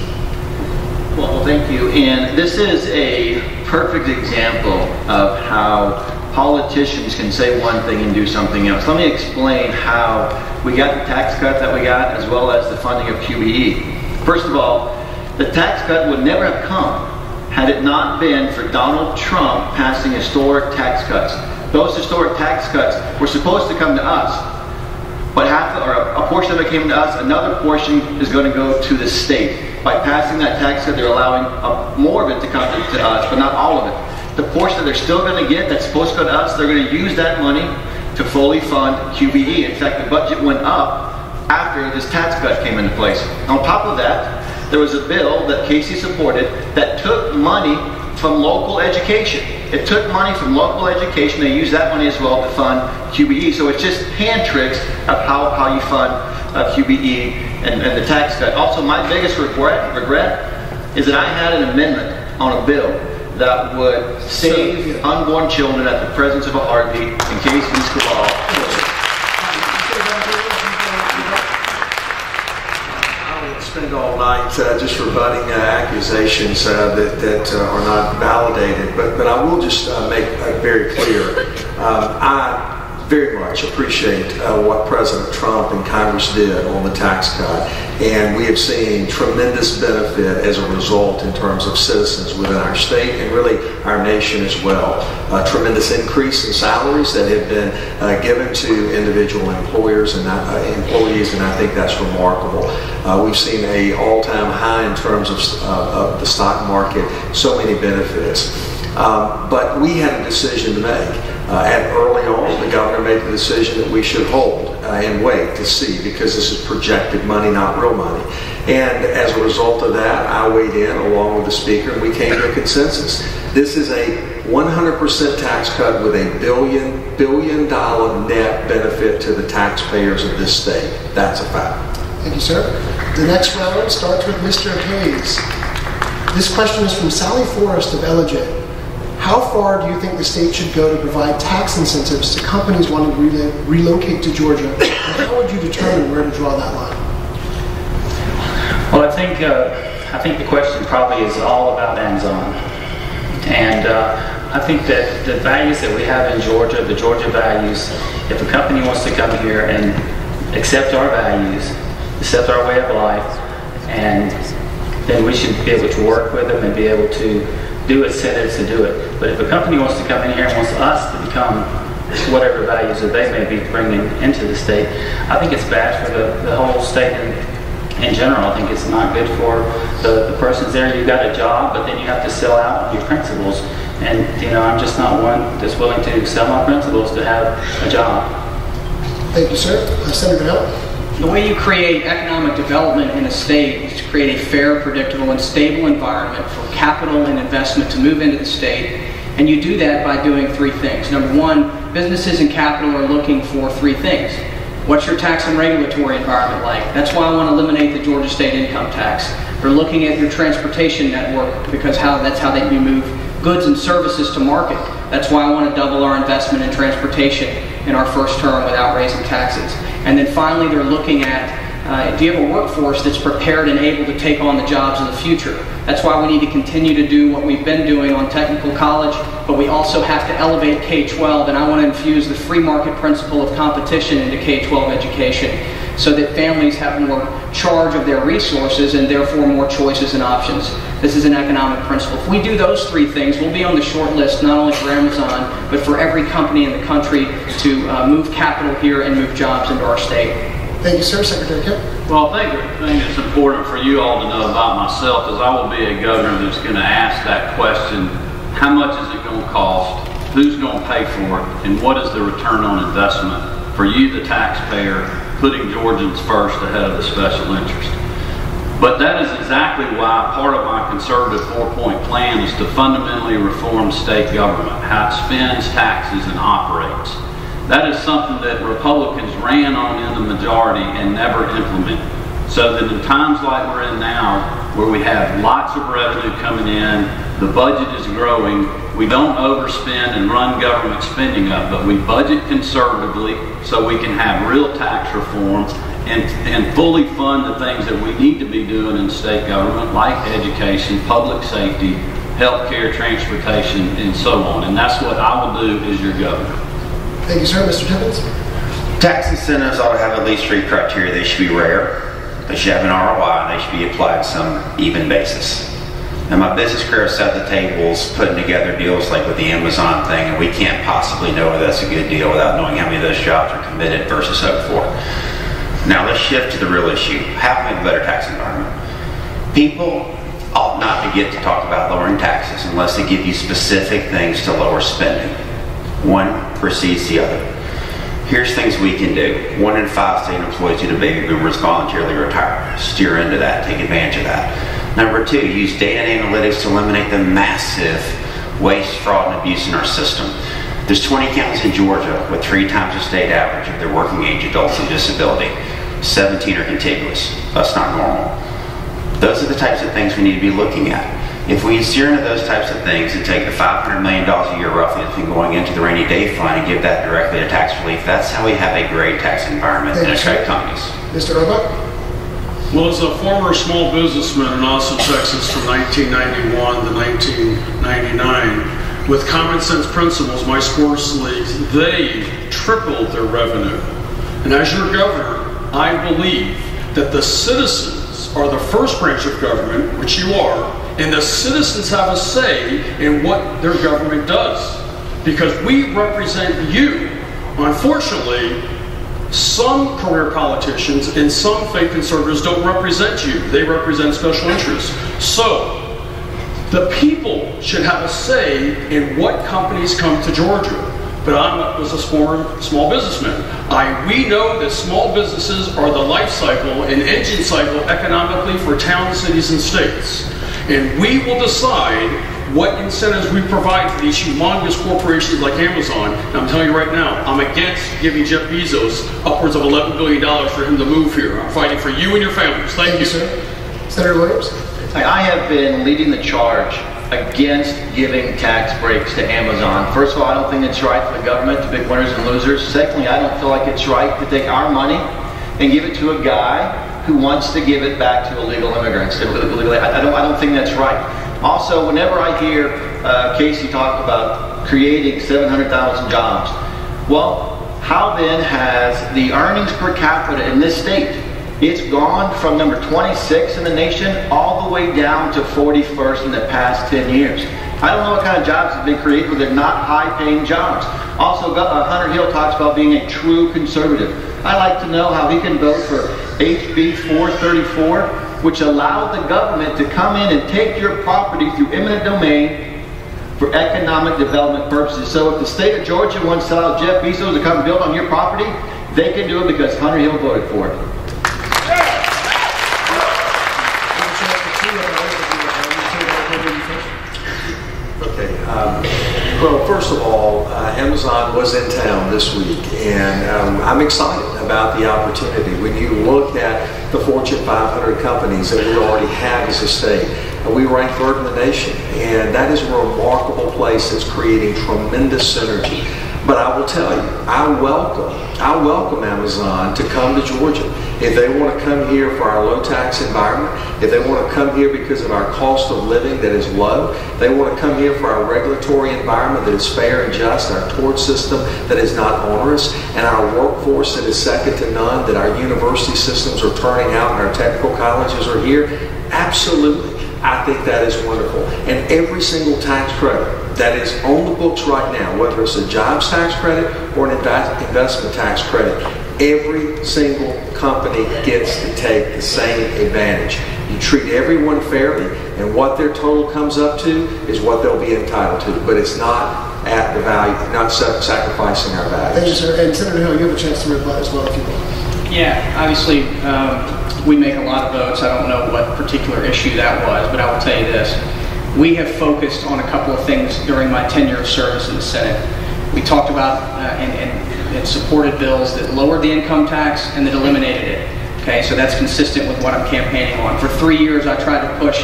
Well, thank you. And this is a perfect example of how politicians can say one thing and do something else. Let me explain how we got the tax cut that we got, as well as the funding of QBE. First of all, the tax cut would never have come had it not been for Donald Trump passing historic tax cuts. Those historic tax cuts were supposed to come to us, but a portion of it came to us, another portion is going to go to the state. By passing that tax cut, they're allowing more of it to come to us, but not all of it. The portion that they're still going to get that's supposed to go to us, they're going to use that money to fully fund QBE. In fact, the budget went up after this tax cut came into place. On top of that, there was a bill that Casey supported that took money from local education. It took money from local education. They used that money as well to fund QBE. So it's just hand tricks of how you fund QBE and the tax cut. Also, my biggest regret is that I had an amendment on a bill that would save unborn children at the presence of a heartbeat in case these cabal. Spend all night just rebutting accusations that are not validated, but I will just make very clear. I very much appreciate what President Trump and Congress did on the tax cut, and we have seen tremendous benefit as a result in terms of citizens within our state and really our nation as well. A tremendous increase in salaries that have been given to individual employers and employees, and I think that's remarkable. We've seen an all-time high in terms of the stock market, so many benefits. But we had a decision to make. Early on, the governor made the decision that we should hold and wait to see, because this is projected money, not real money. And as a result of that, I weighed in along with the speaker, and we came to a consensus. This is a 100% tax cut with a billion dollar net benefit to the taxpayers of this state. That's a fact. Thank you, sir. The next round starts with Mr. Hayes. This question is from Sally Forrest of Ellijay. How far do you think the state should go to provide tax incentives to companies wanting to relocate to Georgia? And how would you determine where to draw that line? Well, I think the question probably is all about Amazon. And I think that the values that we have in Georgia, the Georgia values, if a company wants to come here and accept our values, accept our way of life, and then we should be able to work with them and be able to do incentives to do it. But if a company wants to come in here and wants us to become whatever values that they may be bringing into the state, I think it's bad for the whole state in general. I think it's not good for the persons there. You've got a job, but then you have to sell out on your principles. And, you know, I'm just not one that's willing to sell my principles to have a job. Thank you, sir. Senator Hill. The way you create economic development in a state is to create a fair, predictable, and stable environment for capital and investment to move into the state. And you do that by doing three things. Number one, businesses and capital are looking for three things. What's your tax and regulatory environment like? That's why I want to eliminate the Georgia state income tax. They're looking at your transportation network, because that's how they move goods and services to market. That's why I want to double our investment in transportation in our first term without raising taxes. And then finally, they're looking at, do you have a workforce that's prepared and able to take on the jobs of the future? That's why we need to continue to do what we've been doing on technical college, but we also have to elevate K-12, and I want to infuse the free market principle of competition into K-12 education so that families have more charge of their resources and therefore more choices and options. This is an economic principle. If we do those three things, we'll be on the short list not only for Amazon, but for every company in the country to move capital here and move jobs into our state. Thank you, sir. Secretary Kemp. Well, I think the thing that's important for you all to know about myself is I will be a governor that's going to ask that question: how much is it going to cost? Who's going to pay for it? And what is the return on investment for you, the taxpayer, putting Georgians first ahead of the special interest? But that is exactly why part of my conservative 4-point plan is to fundamentally reform state government, how it spends taxes and operates. That is something that Republicans ran on in the majority and never implemented. So that in times like we're in now, where we have lots of revenue coming in, the budget is growing, we don't overspend and run government spending up, but we budget conservatively so we can have real tax reform and fully fund the things that we need to be doing in state government, like education, public safety, healthcare, transportation, and so on. And that's what I will do as your governor. Thank you, sir. Mr. Tippins. Tax incentives ought to have at least 3 criteria. They should be rare, they should have an ROI, and they should be applied on some even basis. Now, my business career set the tables putting together deals like with the Amazon thing, and we can't possibly know whether that's a good deal without knowing how many of those jobs are committed versus hoped for. Now let's shift to the real issue: how to make a better tax environment. People ought not to get to talk about lowering taxes unless they give you specific things to lower spending. One precedes the other. Here's things we can do. 1 in 5 state employees due to baby boomers voluntarily retire. Steer into that, take advantage of that. Number 2, use data and analytics to eliminate the massive waste, fraud, and abuse in our system. There's 20 counties in Georgia with 3 times the state average of their working age adults with disability. 17 are contiguous. That's not normal. Those are the types of things we need to be looking at. If we steer into those types of things and take the $500 million a year roughly that's been going into the rainy day fund and give that directly to tax relief, that's how we have a great tax environment and attract companies. Mr. Urbach? Well, as a former small businessman in Austin, Texas from 1991 to 1999, with common sense principles, my sports leagues, they tripled their revenue. And as your governor, I believe that the citizens are the first branch of government, which you are, and the citizens have a say in what their government does. Because we represent you. Unfortunately, some career politicians and some fake conservatives don't represent you. They represent special interests. So, the people should have a say in what companies come to Georgia. But I was a small businessman. We know that small businesses are the life cycle and engine cycle economically for towns, cities, and states. And we will decide what incentives we provide for these humongous corporations like Amazon. And I'm telling you right now, I'm against giving Jeff Bezos upwards of $11 billion for him to move here. I'm fighting for you and your families. Thank you, sir. Senator Williams? I have been leading the charge against giving tax breaks to Amazon. First of all, I don't think it's right for the government to pick winners and losers. Secondly, I don't feel like it's right to take our money and give it to a guy who wants to give it back to illegal immigrants. I don't think that's right. Also, whenever I hear Casey talk about creating 700,000 jobs, well, how then has the earnings per capita in this state, it's gone from number 26 in the nation all the way down to 41st in the past 10 years. I don't know what kind of jobs have been created, but they're not high-paying jobs. Also, Hunter Hill talks about being a true conservative. I'd like to know how he can vote for HB 434, which allowed the government to come in and take your property through eminent domain for economic development purposes. So if the state of Georgia wants to allow Jeff Bezos to come build on your property, they can do it because Hunter Hill voted for it. Okay. Well, first of all, Amazon was in town this week, and I'm excited about the opportunity. When you look at the Fortune 500 companies that we already have as a state, we rank third in the nation, and that is a remarkable place that's creating tremendous synergy. But I will tell you, I welcome Amazon to come to Georgia. If they want to come here for our low tax environment, if they want to come here because of our cost of living that is low, they want to come here for our regulatory environment that is fair and just, our tort system that is not onerous, and our workforce that is second to none, that our university systems are turning out and our technical colleges are here, absolutely. I think that is wonderful. And every single tax credit that is on the books right now, whether it's a jobs tax credit or an investment tax credit, every single company gets to take the same advantage. You treat everyone fairly, and what their total comes up to is what they'll be entitled to. But it's not at the value, not sacrificing our values. Thank you, sir. And Senator Hill, you have a chance to reply as well if you want. Yeah, obviously, we make a lot of votes. I don't know what particular issue that was, but I will tell you this. We have focused on a couple of things during my tenure of service in the Senate. We talked about and supported bills that lowered the income tax and that eliminated it. Okay, so that's consistent with what I'm campaigning on. For 3 years, I tried to push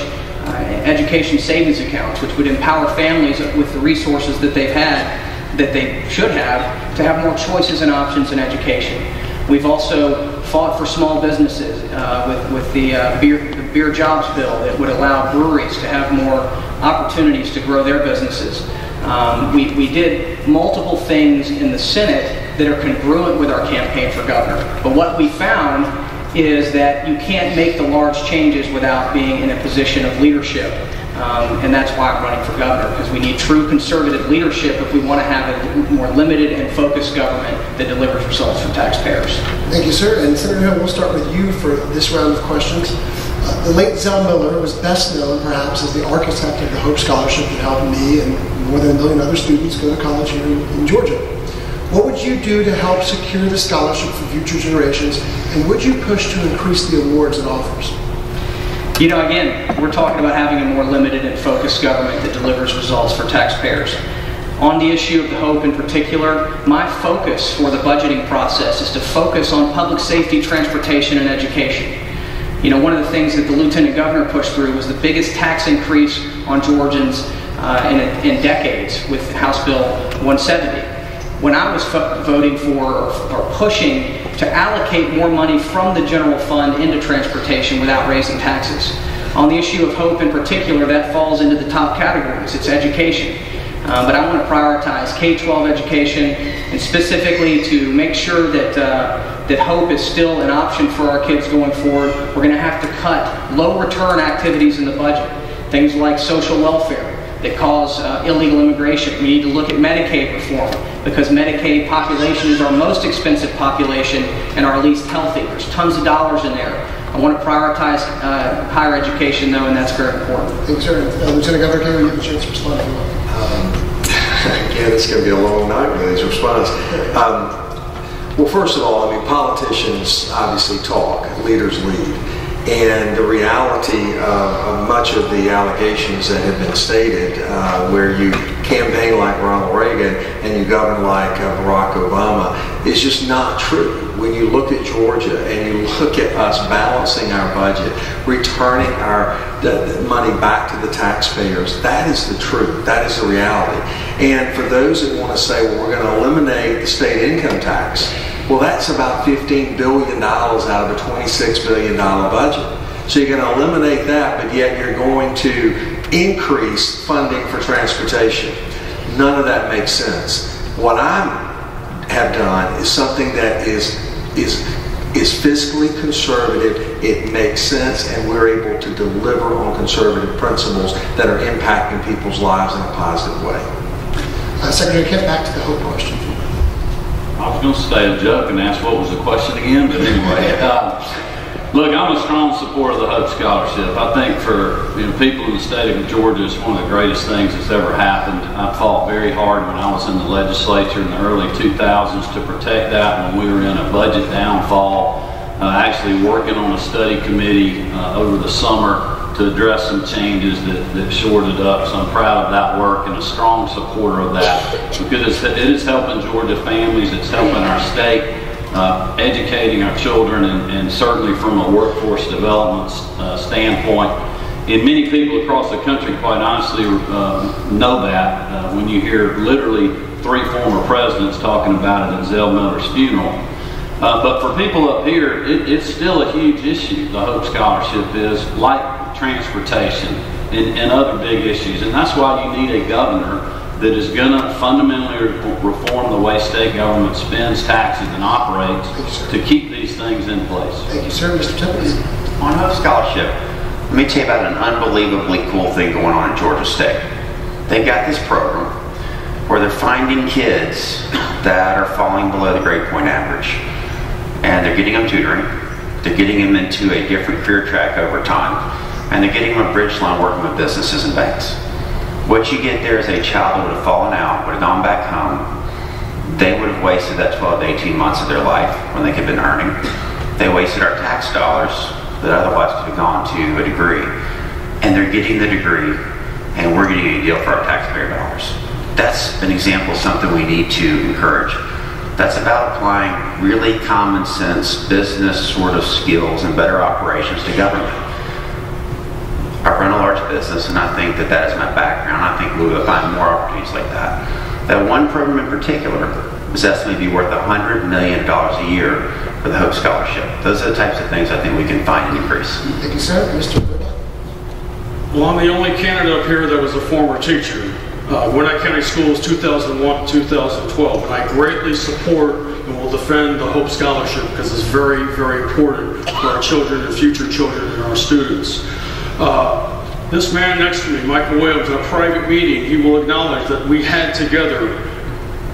education savings accounts, which would empower families with the resources that they've had, that they should have, to have more choices and options in education. We've also fought for small businesses with the beer jobs bill that would allow breweries to have more opportunities to grow their businesses. We did multiple things in the Senate that are congruent with our campaign for governor. But what we found is that you can't make the large changes without being in a position of leadership. And that's why I'm running for governor, because we need true conservative leadership if we want to have a more limited and focused government that delivers results for taxpayers. Thank you, sir. And Senator Hill, we'll start with you for this round of questions. The late Zell Miller was best known, perhaps, as the architect of the Hope Scholarship that helped me and more than 1 million other students go to college here in Georgia. What would you do to help secure the scholarship for future generations, and would you push to increase the awards it offers? You know, again, we're talking about having a more limited and focused government that delivers results for taxpayers. On the issue of the Hope in particular, my focus for the budgeting process is to focus on public safety, transportation, and education. You know, one of the things that the Lieutenant Governor pushed through was the biggest tax increase on Georgians in decades with House Bill 170. When I was voting for or pushing to allocate more money from the general fund into transportation without raising taxes. On the issue of Hope in particular, that falls into the top categories. It's education. but I want to prioritize K-12 education, and specifically to make sure that hope is still an option for our kids going forward. We're going to have to cut low return activities in the budget, things like social welfare that cause illegal immigration. We need to look at Medicaid reform, because Medicaid population is our most expensive population and our least healthy. There's tons of dollars in there. I want to prioritize higher education, though, and that's very important. Thank you, sir. Lieutenant Governor Cagle, you have a chance to respond if you want. Again, it's going to be a long night with these responses. Well, first of all, I mean, politicians obviously talk, leaders lead. And the reality of much of the allegations that have been stated, where you campaign like Ronald Reagan and you govern like Barack Obama, is just not true. When you look at Georgia and you look at us balancing our budget, returning the money back to the taxpayers, that is the truth. That is the reality. And for those that want to say, well, we're going to eliminate the state income tax, well, that's about $15 billion out of a $26 billion budget. So you're going to eliminate that, but yet you're going to increase funding for transportation. None of that makes sense. What I have done is something that is fiscally conservative. It makes sense, and we're able to deliver on conservative principles that are impacting people's lives in a positive way. Secretary Kemp, back to the hope question. I was going to stay a joke and ask what was the question again, but anyway. Look, I'm a strong supporter of the Hope Scholarship. I think for people in the state of Georgia, it's one of the greatest things that's ever happened. I fought very hard when I was in the legislature in the early 2000s to protect that when we were in a budget downfall, actually working on a study committee over the summer to address some changes that shored it up. So I'm proud of that work and a strong supporter of that, because it is helping Georgia families, it's helping our state, educating our children, and certainly from a workforce development standpoint. And many people across the country, quite honestly, know that when you hear literally 3 former presidents talking about it at Zell Miller's funeral. But for people up here, it's still a huge issue. The Hope Scholarship is, like transportation and other big issues. And that's why you need a governor that is going to fundamentally reform the way state government spends taxes and operates to keep these things in place. Thank you, sir. Mr. Tippins. On Hope Scholarship, let me tell you about an unbelievably cool thing going on in Georgia State. They've got this program where they're finding kids that are falling below the grade point average, and they're getting them tutoring. They're getting them into a different career track over time, and they're getting them a bridge line working with businesses and banks. What you get there is a child that would have fallen out, would have gone back home. They would have wasted that 12 to 18 months of their life when they could have been earning. They wasted our tax dollars that otherwise could have gone to a degree. And they're getting the degree, and we're getting a deal for our taxpayer dollars. That's an example of something we need to encourage. That's about applying really common sense business sort of skills and better operations to government. I run a large business, and I think that is my background. I think we will find more opportunities like that. That one program in particular is estimated to be worth $100 million a year for the Hope Scholarship. Those are the types of things I think we can find an increase. Thank you, sir. Mr. Urbach. Well, I'm the only candidate up here that was a former teacher. Gwinnett County Schools 2001 to 2012, and I greatly support and will defend the Hope Scholarship because it's very, very important for our children and future children and our students. This man next to me, Michael Williams, in a private meeting, he will acknowledge that we had together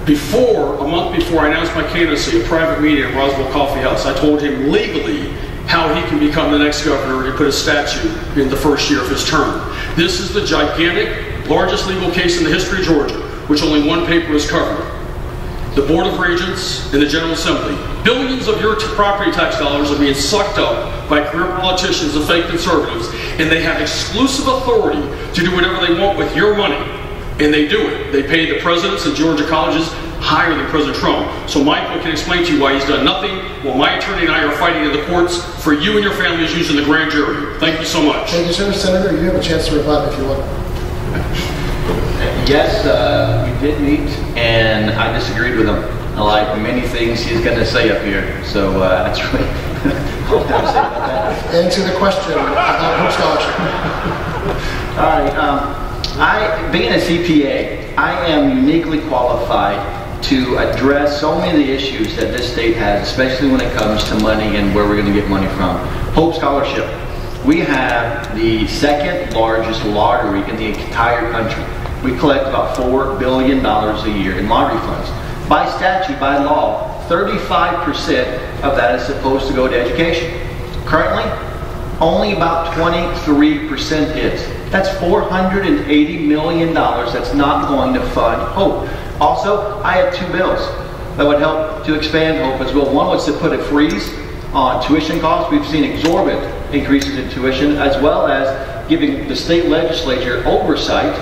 a month before I announced my candidacy, a private meeting at Roswell Coffee House. I told him legally how he can become the next governor and put a statue in the first year of his term. This is the gigantic, largest legal case in the history of Georgia, which only one paper has covered. The Board of Regents and the General Assembly. Billions of your property tax dollars are being sucked up by career politicians and fake conservatives, and they have exclusive authority to do whatever they want with your money. And they do it. They pay the presidents of Georgia colleges higher than President Trump. So Michael can explain to you why he's done nothing, while my attorney and I are fighting in the courts for you and your families using the grand jury. Thank you so much. Thank you, sir. Senator, you have a chance to rebut if you want. Yes, we did meet, and I disagreed with him. Like many things he's going to say up here. So that's really all I have to say about that. And to the question about Hope Scholarship. All right. Being a CPA, I am uniquely qualified to address so many of the issues that this state has, especially when it comes to money and where we're going to get money from. Hope Scholarship. We have the second largest lottery in the entire country. We collect about $4 billion a year in lottery funds. By statute, by law, 35% of that is supposed to go to education. Currently, only about 23% is. That's $480 million that's not going to fund Hope. Also, I have two bills that would help to expand Hope as well. One was to put a freeze on tuition costs. We've seen exorbitant increases in tuition, as well as giving the state legislature oversight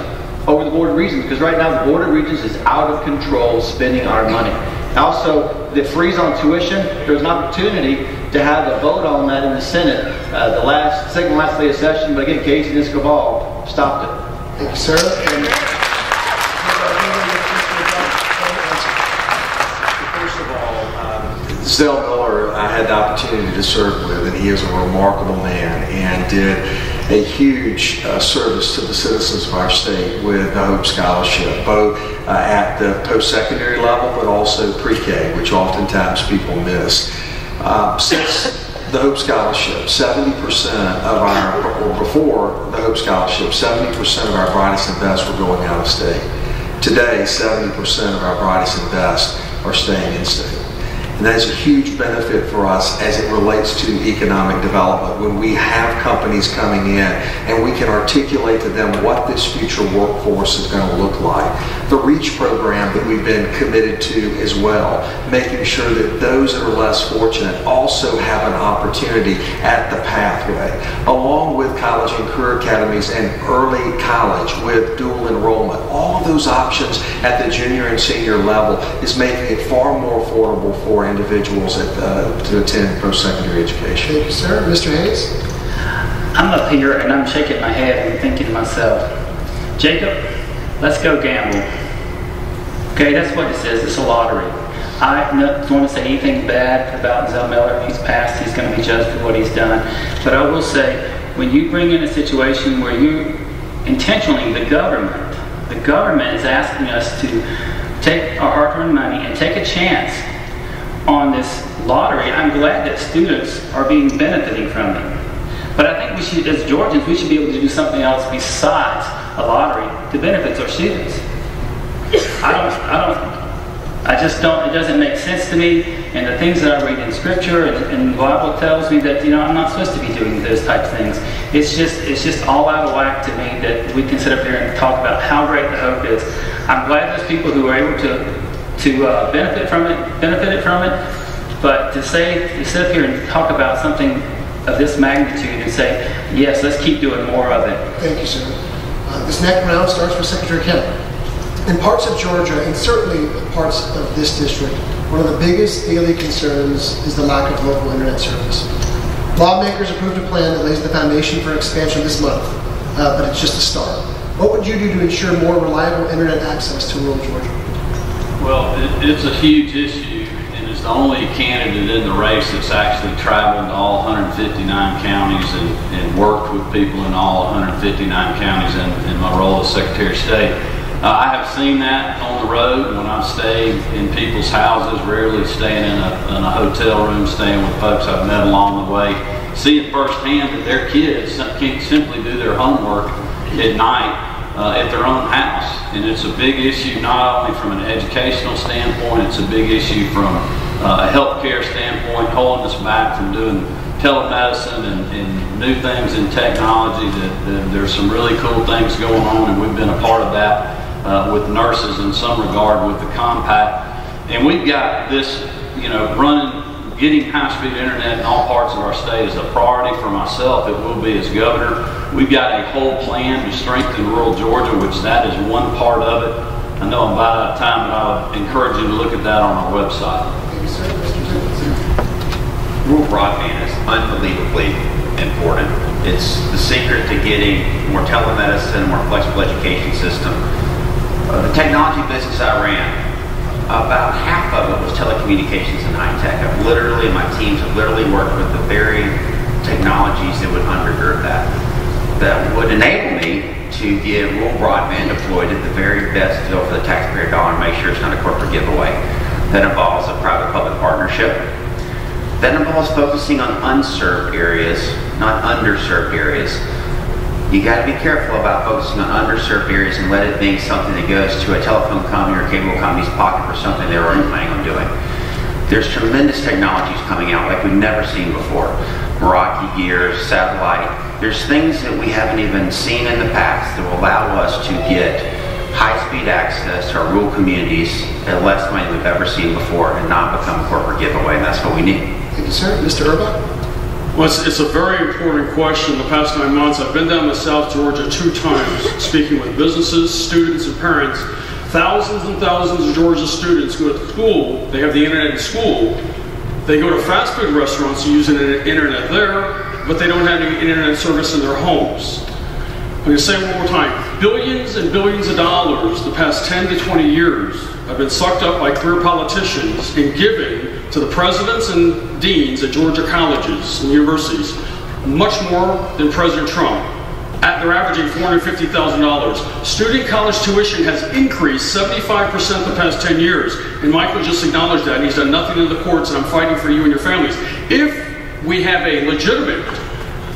over the Board of Regents, because right now the Board of Regents is out of control spending our money. Also, the freeze on tuition, there's an opportunity to have a vote on that in the Senate the second last day of session, but again, Casey and his cabal stopped it. Thank you, sir. Zell Miller, I had the opportunity to serve with, and he is a remarkable man and did a huge service to the citizens of our state with the Hope Scholarship, both at the post-secondary level, but also pre-K, which oftentimes people miss. Since the Hope Scholarship, 70% of our, or before the Hope Scholarship, 70% of our brightest and best were going out of state. Today, 70% of our brightest and best are staying in state. And that is a huge benefit for us as it relates to economic development when we have companies coming in and we can articulate to them what this future workforce is going to look like. The REACH program that we've been committed to as well, making sure that those that are less fortunate also have an opportunity at the pathway, along with college and career academies and early college with dual enrollment. All of those options at the junior and senior level is making it far more affordable for individuals to attend post-secondary education. Thank you, sir. Mr. Hayes? I'm up here and I'm shaking my head and thinking to myself, Jacob, let's go gamble. Okay, that's what it says. It's a lottery. I don't want to say anything bad about Zell Miller. He's passed. He's going to be judged for what he's done. But I will say, when you bring in a situation where you intentionally, the government is asking us to take our hard-earned money and take a chance on this lottery, I'm glad that students are benefiting from it. But I think we should, as Georgians, we should be able to do something else besides a lottery that benefits our students. It doesn't make sense to me, and the things that I read in Scripture and the Bible tells me that, I'm not supposed to be doing those types of things. It's just all out of whack to me that we can sit up here and talk about how great the hope is. I'm glad there's people who are able to benefited from it, but to sit up here and talk about something of this magnitude and say, yes, let's keep doing more of it. Thank you, sir. This next round starts with Secretary Kemp. In parts of Georgia, and certainly parts of this district, one of the biggest daily concerns is the lack of local internet service. Lawmakers approved a plan that lays the foundation for expansion this month, but it's just a start. What would you do to ensure more reliable internet access to rural Georgia? Well, it's a huge issue, and it's the only candidate in the race that's actually traveled to all 159 counties and worked with people in all 159 counties in my role as Secretary of State. I have seen that on the road when I've stayed in people's houses, rarely staying in a hotel room, staying with folks I've met along the way, seeing firsthand that their kids can't simply do their homework at night at their own house. And it's a big issue not only from an educational standpoint, it's a big issue from a healthcare standpoint, holding us back from doing telemedicine and new things in technology. That there's some really cool things going on, and we've been a part of that with nurses in some regard with the compact. And we've got this, getting high-speed internet in all parts of our state is a priority for myself. It will be as governor. We've got a whole plan to strengthen rural Georgia, which that is one part of it. I know I'm about out of time, but I would encourage you to look at that on our website. Rural broadband is unbelievably important. It's the secret to getting more telemedicine, more flexible education system. The technology business I ran, about half of it was telecommunications and high tech. My teams have literally worked with the very technologies that would undergird that would enable me to get rural broadband deployed at the very best deal for the taxpayer dollar and make sure it's not a corporate giveaway. That involves a private-public partnership. That involves focusing on unserved areas, not underserved areas. You got to be careful about focusing on underserved areas and let it be something that goes to a telephone company or cable company's pocket for something they were already planning on doing. There's tremendous technologies coming out like we've never seen before. Meraki gear, satellite. There's things that we haven't even seen in the past that will allow us to get high-speed access to our rural communities at less money than we've ever seen before and not become a corporate giveaway, and that's what we need. Thank you, sir. Mr. Urbach? Well, it's a very important question. The past 9 months, I've been down to South Georgia 2 times, speaking with businesses, students, and parents. Thousands and thousands of Georgia students go to school. They have the internet in school. They go to fast food restaurants and use the internet there, but they don't have any internet service in their homes. I'm going to say it one more time. Billions and billions of dollars the past 10 to 20 years have been sucked up by career politicians and given to the presidents and deans at Georgia colleges and universities, much more than President Trump. They're averaging $450,000. Student college tuition has increased 75% the past 10 years. And Michael just acknowledged that, and he's done nothing in the courts, and I'm fighting for you and your families. If we have a legitimate,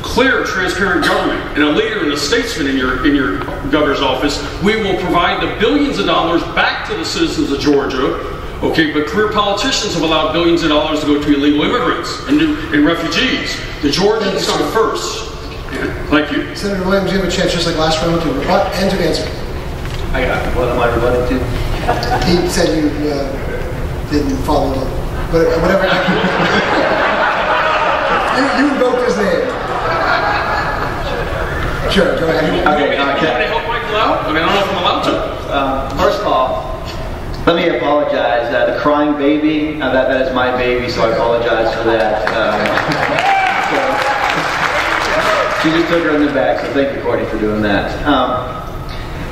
clear, transparent government and a leader and a statesman in your governor's office, we will provide the billions of dollars back to the citizens of Georgia. Okay, but career politicians have allowed billions of dollars to go to illegal immigrants and refugees. The Georgians come first. Thank you. Senator Williams, you have a chance, just like last round, to rebut and to answer. What am I rebutting to? He said you didn't follow it, but whatever. you invoked his name. Sure, go ahead. Okay, can I help Michael out? I mean, I don't know if I'm allowed to. First of all, let me apologize. The crying baby, that is my baby, so I apologize for that. She just took her in the back, so thank you, Courtney, for doing that.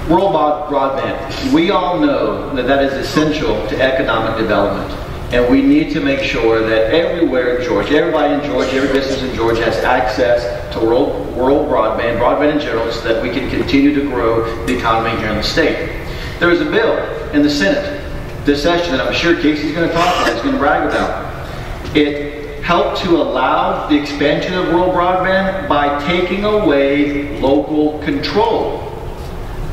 Rural broadband. We all know that that is essential to economic development. And we need to make sure that everywhere in Georgia, everybody in Georgia, every business in Georgia has access to rural broadband in general, so that we can continue to grow the economy here in the state. There is a bill in the Senate this session that I'm sure Casey's going to talk about, he's going to brag about. It help to allow the expansion of rural broadband by taking away local control.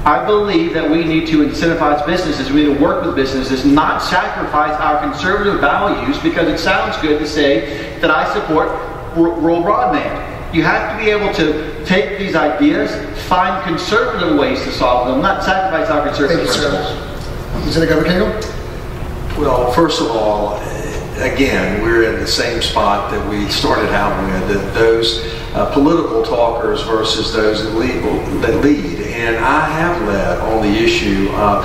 I believe that we need to incentivize businesses, we need to work with businesses, not sacrifice our conservative values because it sounds good to say that I support rural broadband. You have to be able to take these ideas, find conservative ways to solve them, not sacrifice our conservative principles. Lieutenant Governor Cagle? Well, first of all, again, we're in the same spot that we started out with, those political talkers versus those that lead. And I have led on the issue of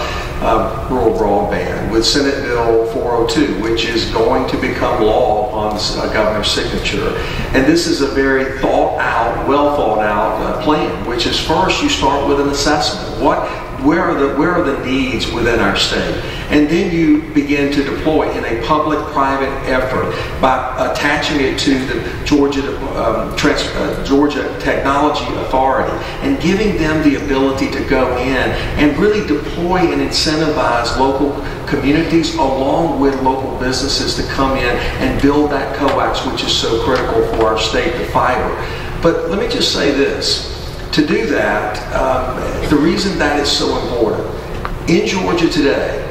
rural broadband with Senate Bill 402, which is going to become law upon the governor's signature. And this is a very thought out, well thought out plan, which is first you start with an assessment. Where are the needs within our state? And then you begin to deploy in a public-private effort by attaching it to the Georgia Technology Authority and giving them the ability to go in and really deploy and incentivize local communities along with local businesses to come in and build that coax, which is so critical for our state, the fiber. But let me just say this. To do that, the reason that is so important, in Georgia today,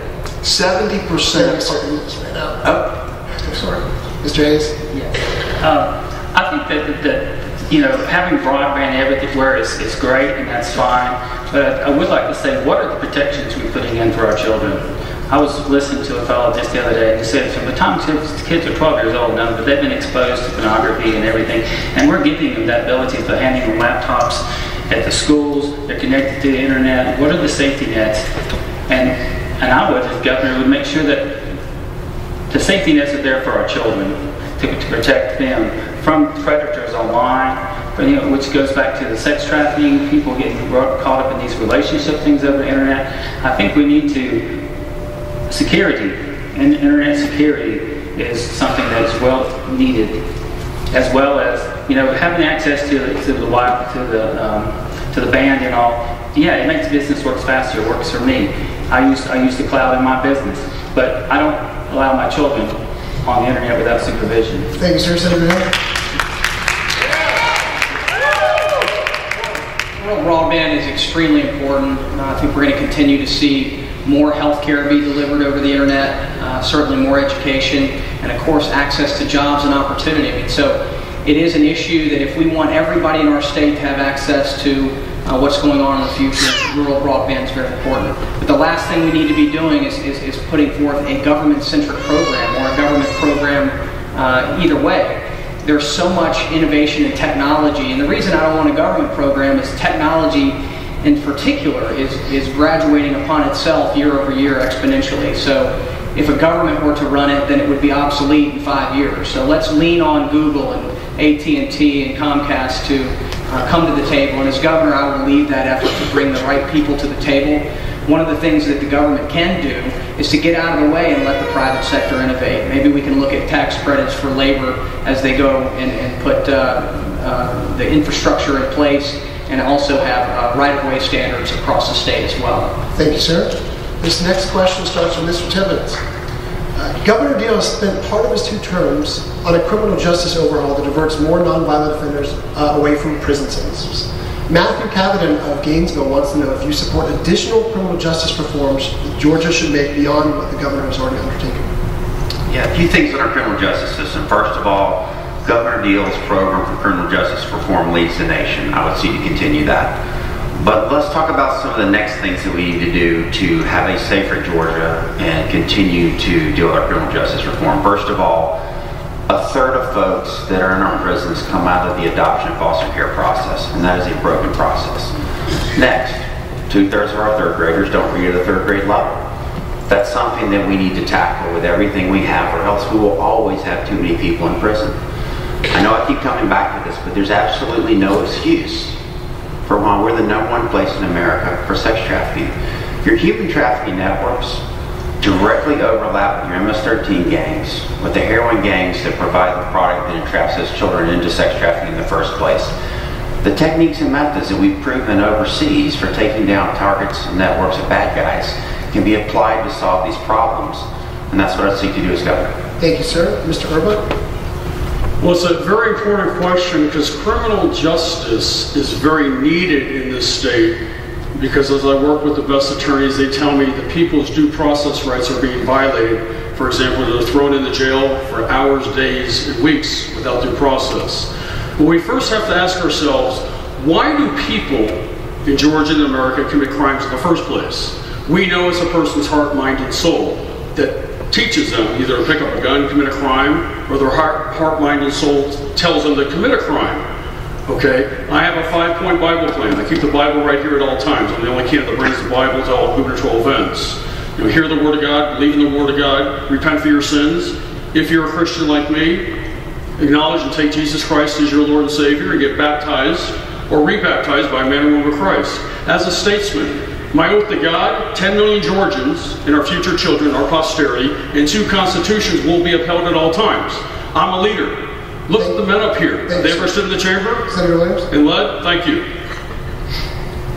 70%... I'm sorry. Mr. Hayes? Yeah. I think that having broadband everywhere is great, and that's fine. But I would like to say, what are the protections we're putting in for our children? I was listening to a fellow just the other day, and he said from the time kids are 12 years old now, but they've been exposed to pornography and everything, and we're giving them that ability to handing them laptops at the schools. They're connected to the internet. What are the safety nets? And I would, as governor, would make sure that the safety nets are there for our children to protect them from predators online, which goes back to the sex trafficking, people getting caught up in these relationship things over the internet. I think we need to security, and internet security is something that's well needed, as well as having access to the band and all. yeah, it makes business works faster. It works for me. I use the cloud in my business, but I don't allow my children on the internet without supervision. Thank you, sir. Senator Hill. Rural broadband is extremely important. I think we're going to continue to see more healthcare be delivered over the internet, certainly more education, and of course access to jobs and opportunity. I mean, so it is an issue that if we want everybody in our state to have access to what's going on in the future, rural broadband is very important. But the last thing we need to be doing is putting forth a government-centric program or a government program either way. There's so much innovation and technology, and the reason I don't want a government program is technology in particular is graduating upon itself year over year exponentially. So if a government were to run it, then it would be obsolete in 5 years. So let's lean on Google and AT&T and Comcast to come to the table, and as governor I will lead that effort to bring the right people to the table. One of the things that the government can do is to get out of the way and let the private sector innovate. Maybe we can look at tax credits for labor as they go and put the infrastructure in place, and also have right-of-way standards across the state as well. Thank you, sir. This next question starts from Mr. Tippins. Governor Deal spent part of his 2 terms on a criminal justice overhaul that diverts more nonviolent offenders away from prison sentences. Matthew Cavenden of Gainesville wants to know if you support additional criminal justice reforms that Georgia should make beyond what the governor has already undertaken. Yeah, a few things on our criminal justice system. First of all, Governor Deal's program for criminal justice reform leads the nation. I would see to continue that. But let's talk about some of the next things that we need to do to have a safer Georgia and continue to deal with our criminal justice reform. First of all, 1/3 of folks that are in our prisons come out of the adoption and foster care process, and that is a broken process. Next, 2/3 of our 3rd graders don't read at a 3rd grade level. That's something that we need to tackle with everything we have, or else we will always have too many people in prison. I know I keep coming back to this, but there's absolutely no excuse for why we're the #1 place in America for sex trafficking. Your human trafficking networks directly overlap with your MS-13 gangs, with the heroin gangs that provide the product that entraps those children into sex trafficking in the first place. The techniques and methods that we've proven overseas for taking down targets and networks of bad guys can be applied to solve these problems, and that's what I seek to do as governor. Thank you, sir. Mr. Urbach? Well, it's a very important question because criminal justice is very needed in this state, because as I work with the best attorneys, they tell me that people's due process rights are being violated. For example, they're thrown into jail for hours, days, and weeks without due process. But we first have to ask ourselves, why do people in Georgia and America commit crimes in the first place? We know it's a person's heart, mind, and soul that teaches them either to pick up a gun, commit a crime, or their heart, mind, and soul tells them to commit a crime. Okay, I have a 5-point Bible plan. I keep the Bible right here at all times. I'm the only candidate that brings the Bible to all gubernatorial events. You know, hear the Word of God, believe in the Word of God, repent for your sins. If you're a Christian like me, acknowledge and take Jesus Christ as your Lord and Savior, and get baptized or rebaptized by a man or woman of Christ. As a statesman, my oath to God, 10 million Georgians and our future children, our posterity, and 2 constitutions will be upheld at all times. I'm a leader. Look at the men up here. Have they ever stood in the chamber? Senator Williams? And led? Thank you.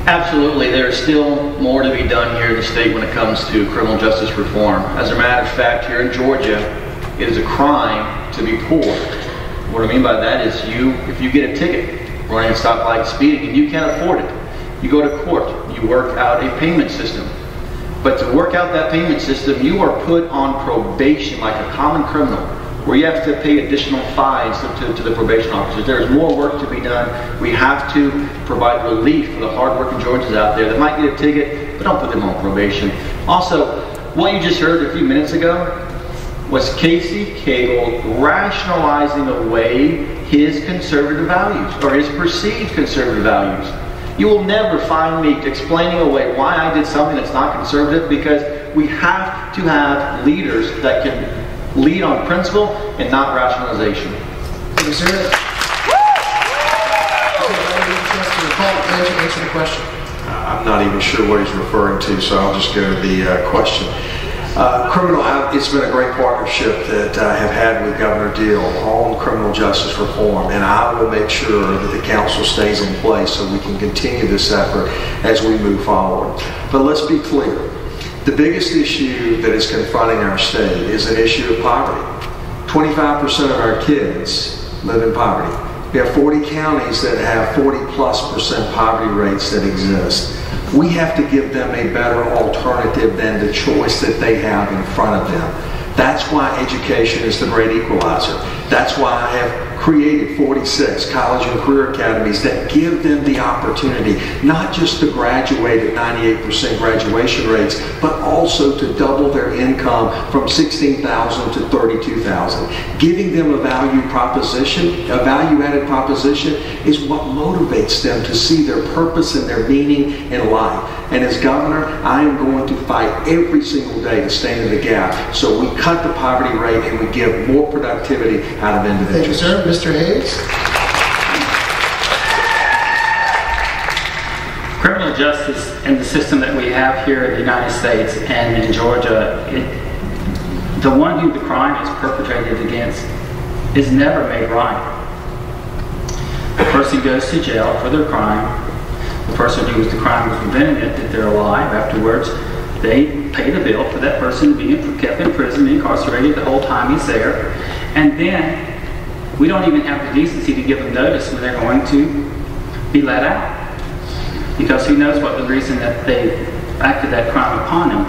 Absolutely. There is still more to be done here in the state when it comes to criminal justice reform. As a matter of fact, here in Georgia, it is a crime to be poor. What I mean by that is if you get a ticket running a stoplight speeding and you can't afford it, you go to court, you work out a payment system. But to work out that payment system, you are put on probation like a common criminal, where you have to pay additional fines to the probation officers. There is more work to be done. We have to provide relief for the hard-working Georgians out there that might get a ticket, but don't put them on probation. Also, what you just heard a few minutes ago was Casey Cagle rationalizing away his conservative values, or his perceived conservative values. You will never find me explaining away why I did something that's not conservative, because we have to have leaders that can lead on principle and not rationalization. Thank you, sir. Answer the question. I'm not even sure what he's referring to, so I'll just go to the question. It's been a great partnership that I have had with Governor Deal on criminal justice reform, and I will make sure that the council stays in place so we can continue this effort as we move forward. But let's be clear. The biggest issue that is confronting our state is an issue of poverty. 25% of our kids live in poverty. We have 40 counties that have 40+% poverty rates that exist. We have to give them a better alternative than the choice that they have in front of them. That's why education is the great equalizer. That's why I have created 46 college and career academies that give them the opportunity not just to graduate at 98% graduation rates, but also to double their income from $16,000 to $32,000. Giving them a value proposition, a value-added proposition, is what motivates them to see their purpose and their meaning in life. And as governor, I am going to fight every single day to stand in the gap so we cut the poverty rate and we give more productivity out of individuals. Thank you, sir. Mr. Hayes? Criminal justice and the system that we have here in the United States and in Georgia, the one who the crime is perpetrated against is never made right. The person goes to jail for their crime. The person who was the crime was preventing it, that they're alive afterwards. They pay the bill for that person to be kept in prison, incarcerated the whole time he's there. And then we don't even have the decency to give them notice when they're going to be let out. Because who knows what the reason that they acted that crime upon him.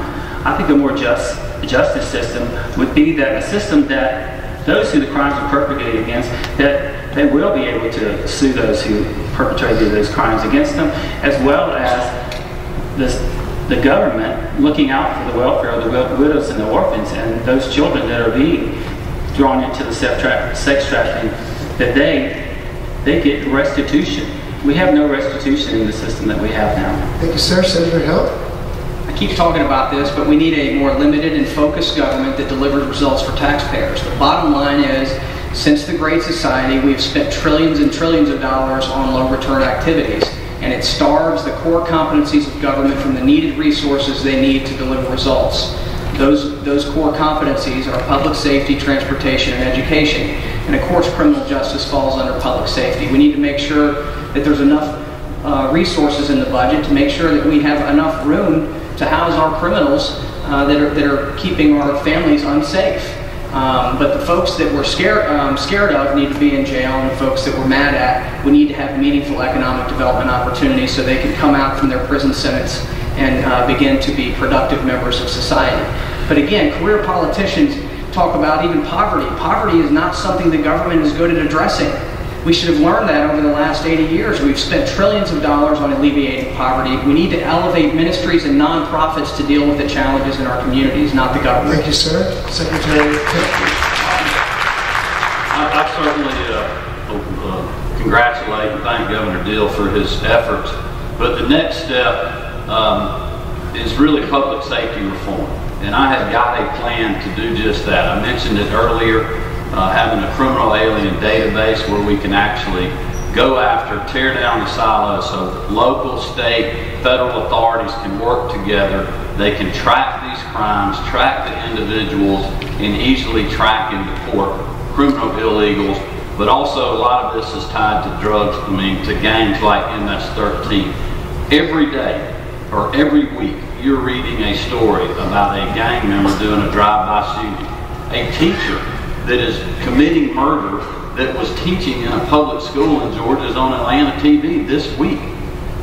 I think a more just justice system would be that a system that those who the crimes are perpetrated against, that they will be able to sue those who perpetrated those crimes against them, as well as the government looking out for the welfare of the widows and the orphans and those children that are being drawn into the sex trafficking, that they get restitution. We have no restitution in the system that we have now. Thank you, sir. Senator Hill? I keep talking about this, but we need a more limited and focused government that delivers results for taxpayers. The bottom line is, since the Great Society, we've spent trillions and trillions of dollars on low-return activities, and it starves the core competencies of government from the needed resources they need to deliver results. Those core competencies are public safety, transportation, and education. And of course, criminal justice falls under public safety. We need to make sure that there's enough resources in the budget to make sure that we have enough room to house our criminals that are keeping our families unsafe. But the folks that we're scared of need to be in jail, and the folks that we're mad at, we need to have meaningful economic development opportunities so they can come out from their prison sentence and begin to be productive members of society. But again, career politicians talk about even poverty. Poverty is not something the government is good at addressing. We should have learned that over the last 80 years. We've spent trillions of dollars on alleviating poverty. We need to elevate ministries and nonprofits to deal with the challenges in our communities, not the government. Thank you, sir. Secretary Kemp. I certainly congratulate and thank Governor Deal for his efforts. But the next step is really public safety reform. And I have got a plan to do just that. I mentioned it earlier, having a criminal alien database where we can actually go after, tear down the silos so local, state, federal authorities can work together. They can track these crimes, track the individuals, and easily track and deport criminal illegals. But also a lot of this is tied to drugs, to gangs like MS-13. Every day or every week, you're reading a story about a gang member doing a drive-by shooting. A teacher that is committing murder that was teaching in a public school in Georgia is on Atlanta TV this week.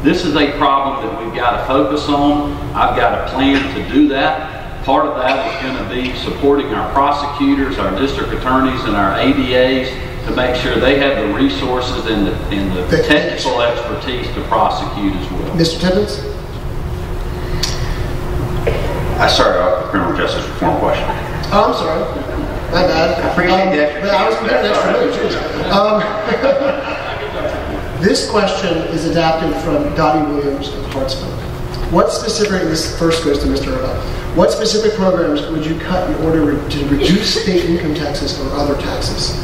This is a problem that we've got to focus on. I've got a plan to do that. Part of that is going to be supporting our prosecutors, our district attorneys, and our ADAs to make sure they have the resources and the technical expertise to prosecute as well. Mr. Tippins? I started off with the criminal justice reform question. Oh, I'm sorry. My bad. I appreciate the extra. But I was getting extra minute. This question is adapted from Dottie Williams of Hartsville. What specific, this first goes to Mr. Urbach, what specific programs would you cut in order to reduce state income taxes or other taxes?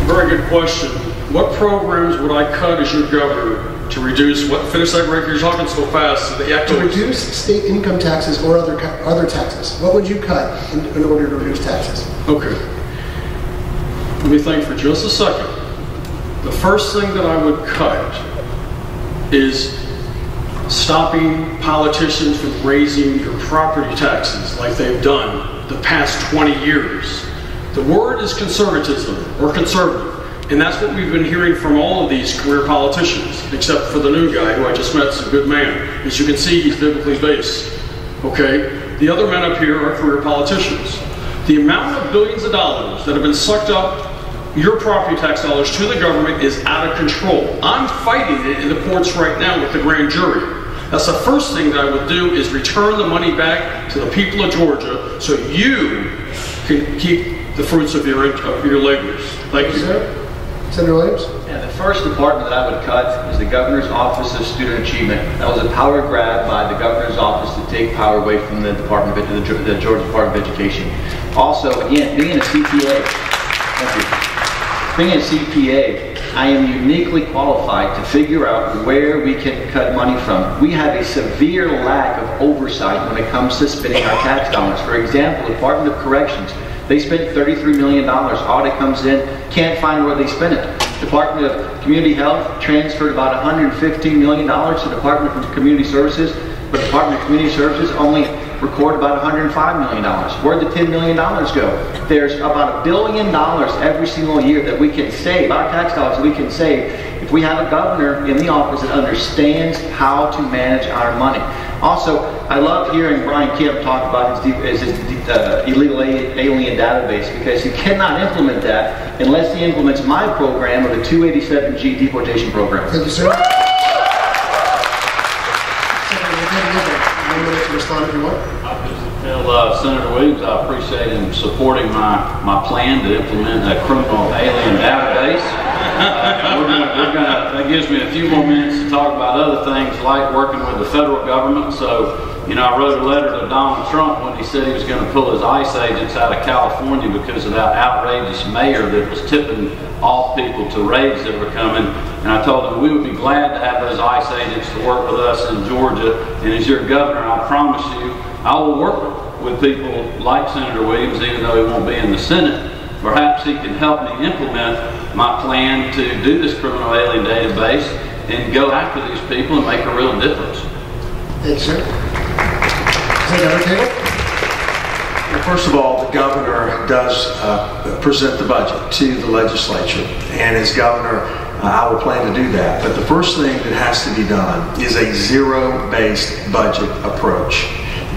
Very good question. What programs would I cut as your governor to reduce what? Finish that, Rick. You're talking so fast. So to reduce state income taxes or other taxes. What would you cut in order to reduce taxes? Okay. Let me think for just a second. The first thing that I would cut is stopping politicians from raising your property taxes like they've done the past 20 years. The word is conservatism or conservative. And that's what we've been hearing from all of these career politicians, except for the new guy who I just met is a good man. As you can see, he's biblically based. Okay? The other men up here are career politicians. The amount of billions of dollars that have been sucked up, your property tax dollars, to the government is out of control. I'm fighting it in the courts right now with the grand jury. That's the first thing that I would do, is return the money back to the people of Georgia so you can keep the fruits of your labors. Thank you. Sir? Senator Williams? Yeah, the first department that I would cut is the Governor's Office of Student Achievement. That was a power grab by the Governor's Office to take power away from the Georgia Department of Education. Also, again, being a CPA, being a CPA, I am uniquely qualified to figure out where we can cut money from. We have a severe lack of oversight when it comes to spending our tax dollars. For example, the Department of Corrections, they spent $33 million. Audit comes in, can't find where they spent it. Department of Community Health transferred about $115 million to Department of Community Services, but Department of Community Services only record about $105 million. Where'd the $10 million go? There's about $1 billion every single year that we can save, our tax dollars that we can save, if we have a governor in the office that understands how to manage our money. Also, I love hearing Brian Kemp talk about his illegal alien database, because he cannot implement that unless he implements my program of the 287G deportation program. Thank you, sir. To respond if you want. Well, Senator Williams, I appreciate him supporting my plan to implement a criminal alien database. That gives me a few more minutes to talk about other things like working with the federal government. So, you know, I wrote a letter to Donald Trump when he said he was going to pull his ICE agents out of California because of that outrageous mayor that was tipping off people to raids that were coming. And I told him we would be glad to have those ICE agents to work with us in Georgia. And as your governor, I promise you, I will work with people like Senator Williams, even though he won't be in the Senate. Perhaps he can help me implement my plan to do this criminal alien database and go after these people and make a real difference. Thanks, sir. Senator Cagle? Well, first of all, the governor does present the budget to the legislature, and as governor, I will plan to do that. But the first thing that has to be done is a zero-based budget approach.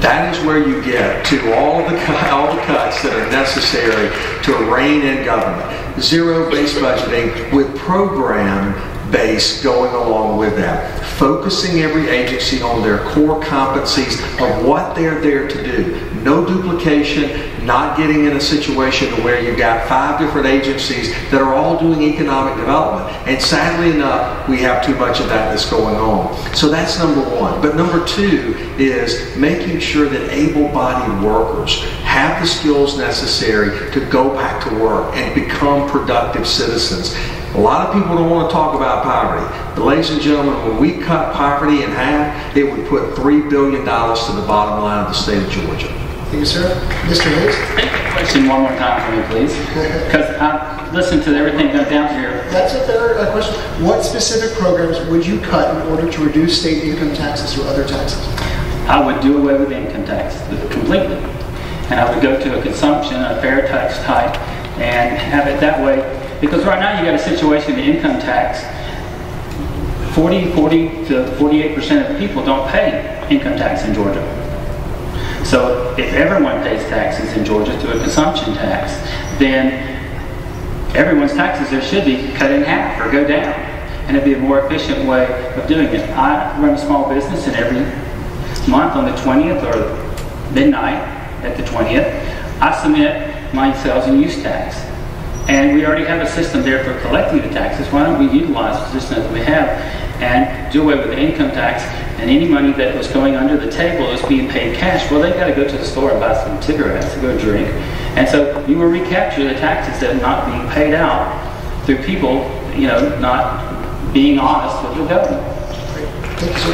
That is where you get to all the cuts that are necessary to rein in government. Zero-based budgeting with program base going along with that. Focusing every agency on their core competencies of what they're there to do. No duplication, not getting in a situation where you've got 5 different agencies that are all doing economic development. And sadly enough, we have too much of that that's going on. So that's number one. But number two is making sure that able-bodied workers have the skills necessary to go back to work and become productive citizens. A lot of people don't want to talk about poverty. But ladies and gentlemen, when we cut poverty in half, it would put $3 billion to the bottom line of the state of Georgia. Thank you, sir. Mr. Hayes? Question one more time for me, please. Because I've listened to everything that's down here. That's a fair question. What specific programs would you cut in order to reduce state income taxes or other taxes? I would do away with the income tax completely. And I would go to a consumption, a fair tax type, and have it that way. Because right now you got a situation, the income tax, 40 to 48% of people don't pay income tax in Georgia. So if everyone pays taxes in Georgia through a consumption tax, then everyone's taxes there should be cut in half or go down. And it'd be a more efficient way of doing it. I run a small business, and every month on the 20th or midnight at the 20th, I submit my sales and use tax. And we already have a system there for collecting the taxes. Why don't we utilize the system that we have and do away with the income tax, and any money that was going under the table is being paid cash? Well, they've got to go to the store and buy some cigarettes to go drink. And so you will recapture the taxes that are not being paid out through people, you know, not being honest with the government. Thank you, sir.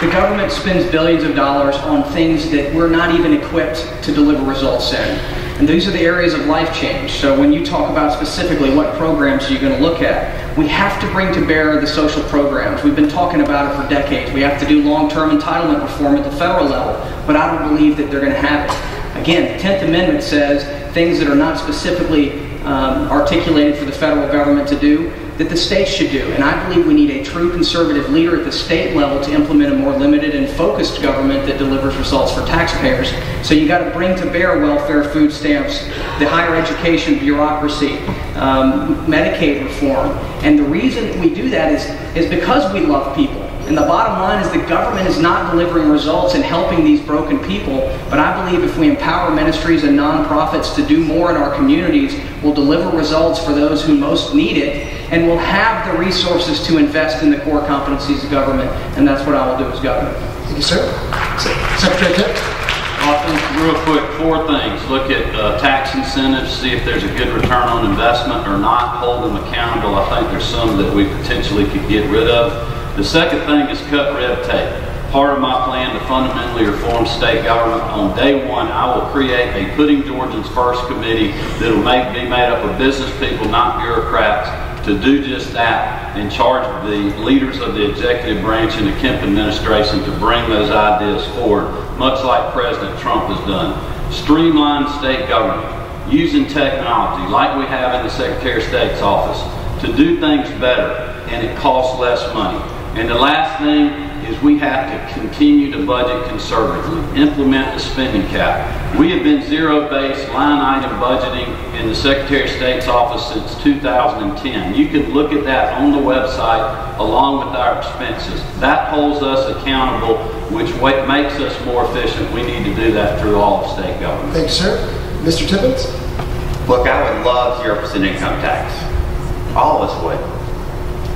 The government spends billions of dollars on things that we're not even equipped to deliver results in. And these are the areas of life change. So when you talk about specifically what programs are you going to look at, we have to bring to bear the social programs. We've been talking about it for decades. We have to do long-term entitlement reform at the federal level, but I don't believe that they're going to have it. Again, the 10th Amendment says things that are not specifically articulated for the federal government to do, that the states should do. And I believe we need a true conservative leader at the state level to implement a more limited and focused government that delivers results for taxpayers. So you got to bring to bear welfare, food stamps, the higher education bureaucracy, Medicaid reform. And the reason we do that is because we love people. And the bottom line is the government is not delivering results and helping these broken people. But I believe if we empower ministries and nonprofits to do more in our communities, we'll deliver results for those who most need it, and we'll have the resources to invest in the core competencies of government. And that's what I will do as governor. Thank you, sir. Secretary Kemp. I think real quick, 4 things. Look at tax incentives, see if there's a good return on investment or not. Hold them accountable. I think there's some that we potentially could get rid of. The second thing is cut red tape. Part of my plan to fundamentally reform state government, on day one, I will create a Putting Georgians First committee that will be made up of business people, not bureaucrats, to do just that and charge the leaders of the executive branch and the Kemp administration to bring those ideas forward, much like President Trump has done. Streamline state government, using technology like we have in the Secretary of State's office to do things better, and it costs less money. And the last thing is we have to continue to budget conservatively, implement the spending cap. We have been zero-based line item budgeting in the Secretary of State's office since 2010. You can look at that on the website along with our expenses. That holds us accountable, which makes us more efficient. We need to do that through all of state government. Thank you, sir. Mr. Tippins? Look, I would love 0% income tax. All of us would.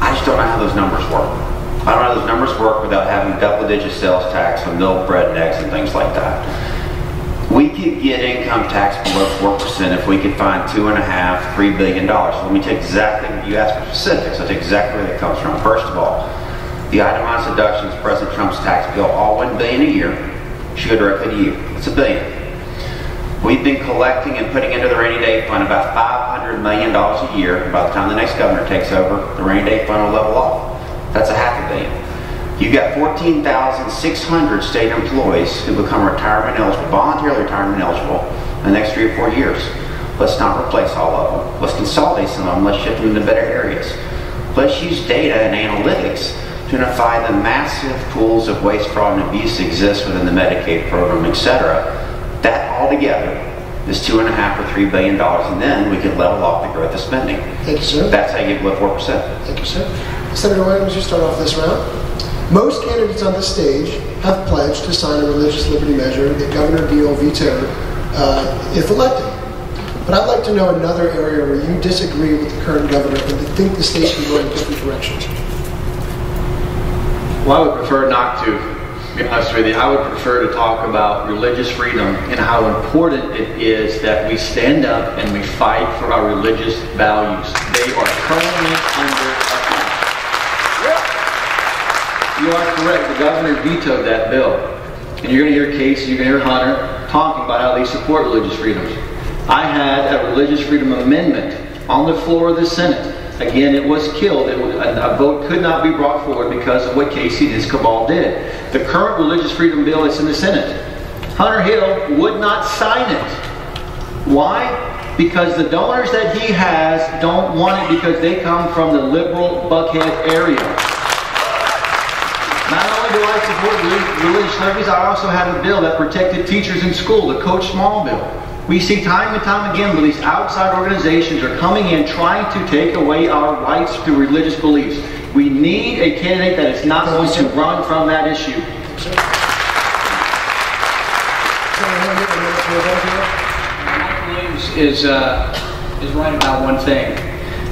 I just don't know how those numbers work. I don't know how those numbers work without having double-digit sales tax on milk, bread, and eggs, and things like that. We could get income tax below 4% if we could find $2.5, $3 billion. So let me take exactly, you asked for specifics, I'll take exactly where that comes from. First of all, the itemized deductions, President Trump's tax bill, all $1 billion a year, should go directly to you. It's $1 billion. We've been collecting and putting into the rainy day fund about $500 million a year. By the time the next governor takes over, the rainy day fund will level off. That's $500 million. You've got 14,600 state employees who become retirement eligible, voluntarily retirement eligible, in the next 3 or 4 years. Let's not replace all of them. Let's consolidate some of them. Let's shift them into better areas. Let's use data and analytics to identify the massive pools of waste, fraud, and abuse that exist within the Medicaid program, etc. That all together is $2.5 or $3 billion, and then we could level off the growth of spending. Thank you, sir. That's how you get below 4%. Thank you, sir. Senator Williams, you start off this round. Most candidates on this stage have pledged to sign a religious liberty measure that Governor Deal vetoed if elected. But I'd like to know another area where you disagree with the current governor and think the state should go in different directions. Well, I would prefer not to, to be honest with you. I would prefer to talk about religious freedom and how important it is that we stand up and we fight for our religious values. They are currently under attack. You are correct. The governor vetoed that bill. And you're going to hear Casey, you're going to hear Hunter talking about how they support religious freedoms. I had a religious freedom amendment on the floor of the Senate. Again, it was killed. A vote could not be brought forward because of what Casey and his cabal did. The current religious freedom bill that's in the Senate, Hunter Hill would not sign it. Why? Because the donors that he has don't want it because they come from the liberal Buckhead area. Not only do I support religious liberties, I also have a bill that protected teachers in school, the Coach Small bill. We see time and time again where these outside organizations are coming in trying to take away our rights to religious beliefs. We need a candidate that is not going to run from that issue. Marc Williams is right about one thing.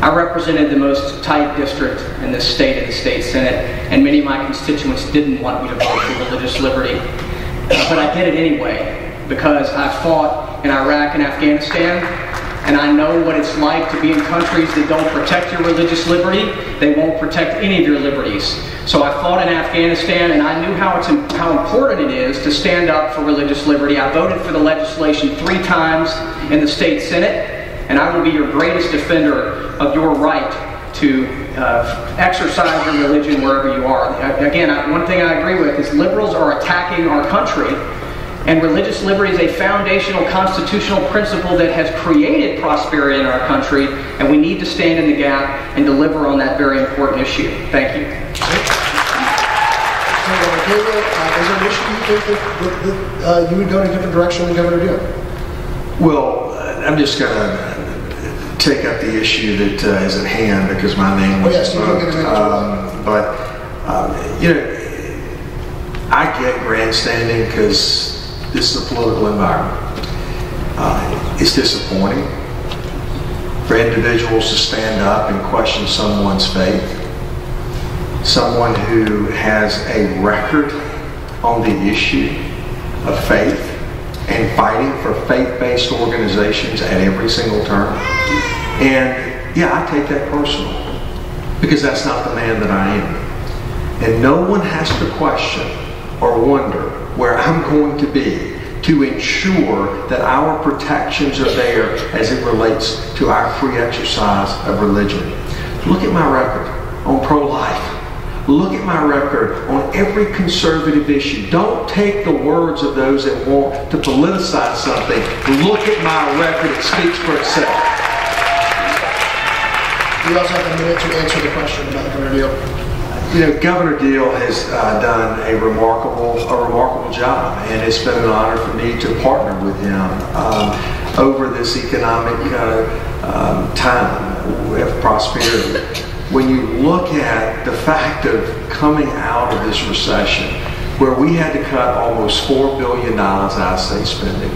I represented the most tight district in this state, in the state Senate, and many of my constituents didn't want me to vote for religious liberty. But I did it anyway, because I fought in Iraq and Afghanistan, and I know what it's like to be in countries that don't protect your religious liberty. They won't protect any of your liberties. So I fought in Afghanistan, and I knew how important it is to stand up for religious liberty. I voted for the legislation 3 times in the state Senate, and I will be your greatest defender of your right to exercise your religion wherever you are. Again, one thing I agree with is liberals are attacking our country, and religious liberty is a foundational constitutional principle that has created prosperity in our country, and we need to stand in the gap and deliver on that very important issue. Thank you. Is there an issue you think that you would go in a different direction than Governor Deal? Well, I'm just going to take up the issue that is at hand because my name was invoked. You know, I get grandstanding because this is a political environment. It's disappointing for individuals to stand up and question someone's faith, someone who has a record on the issue of faith and fighting for faith-based organizations at every single turn. And yeah, I take that personal because that's not the man that I am. And no one has to question or wonder where I'm going to be to ensure that our protections are there as it relates to our free exercise of religion. Look at my record on pro-life. Look at my record on every conservative issue. Don't take the words of those that want to politicize something. Look at my record. It speaks for itself. You also have a minute to answer the question about Governor Deal. You know, Governor Deal has done a remarkable job, and it's been an honor for me to partner with him over this economic time of prosperity. When you look at the fact of coming out of this recession, where we had to cut almost $4 billion out of state spending,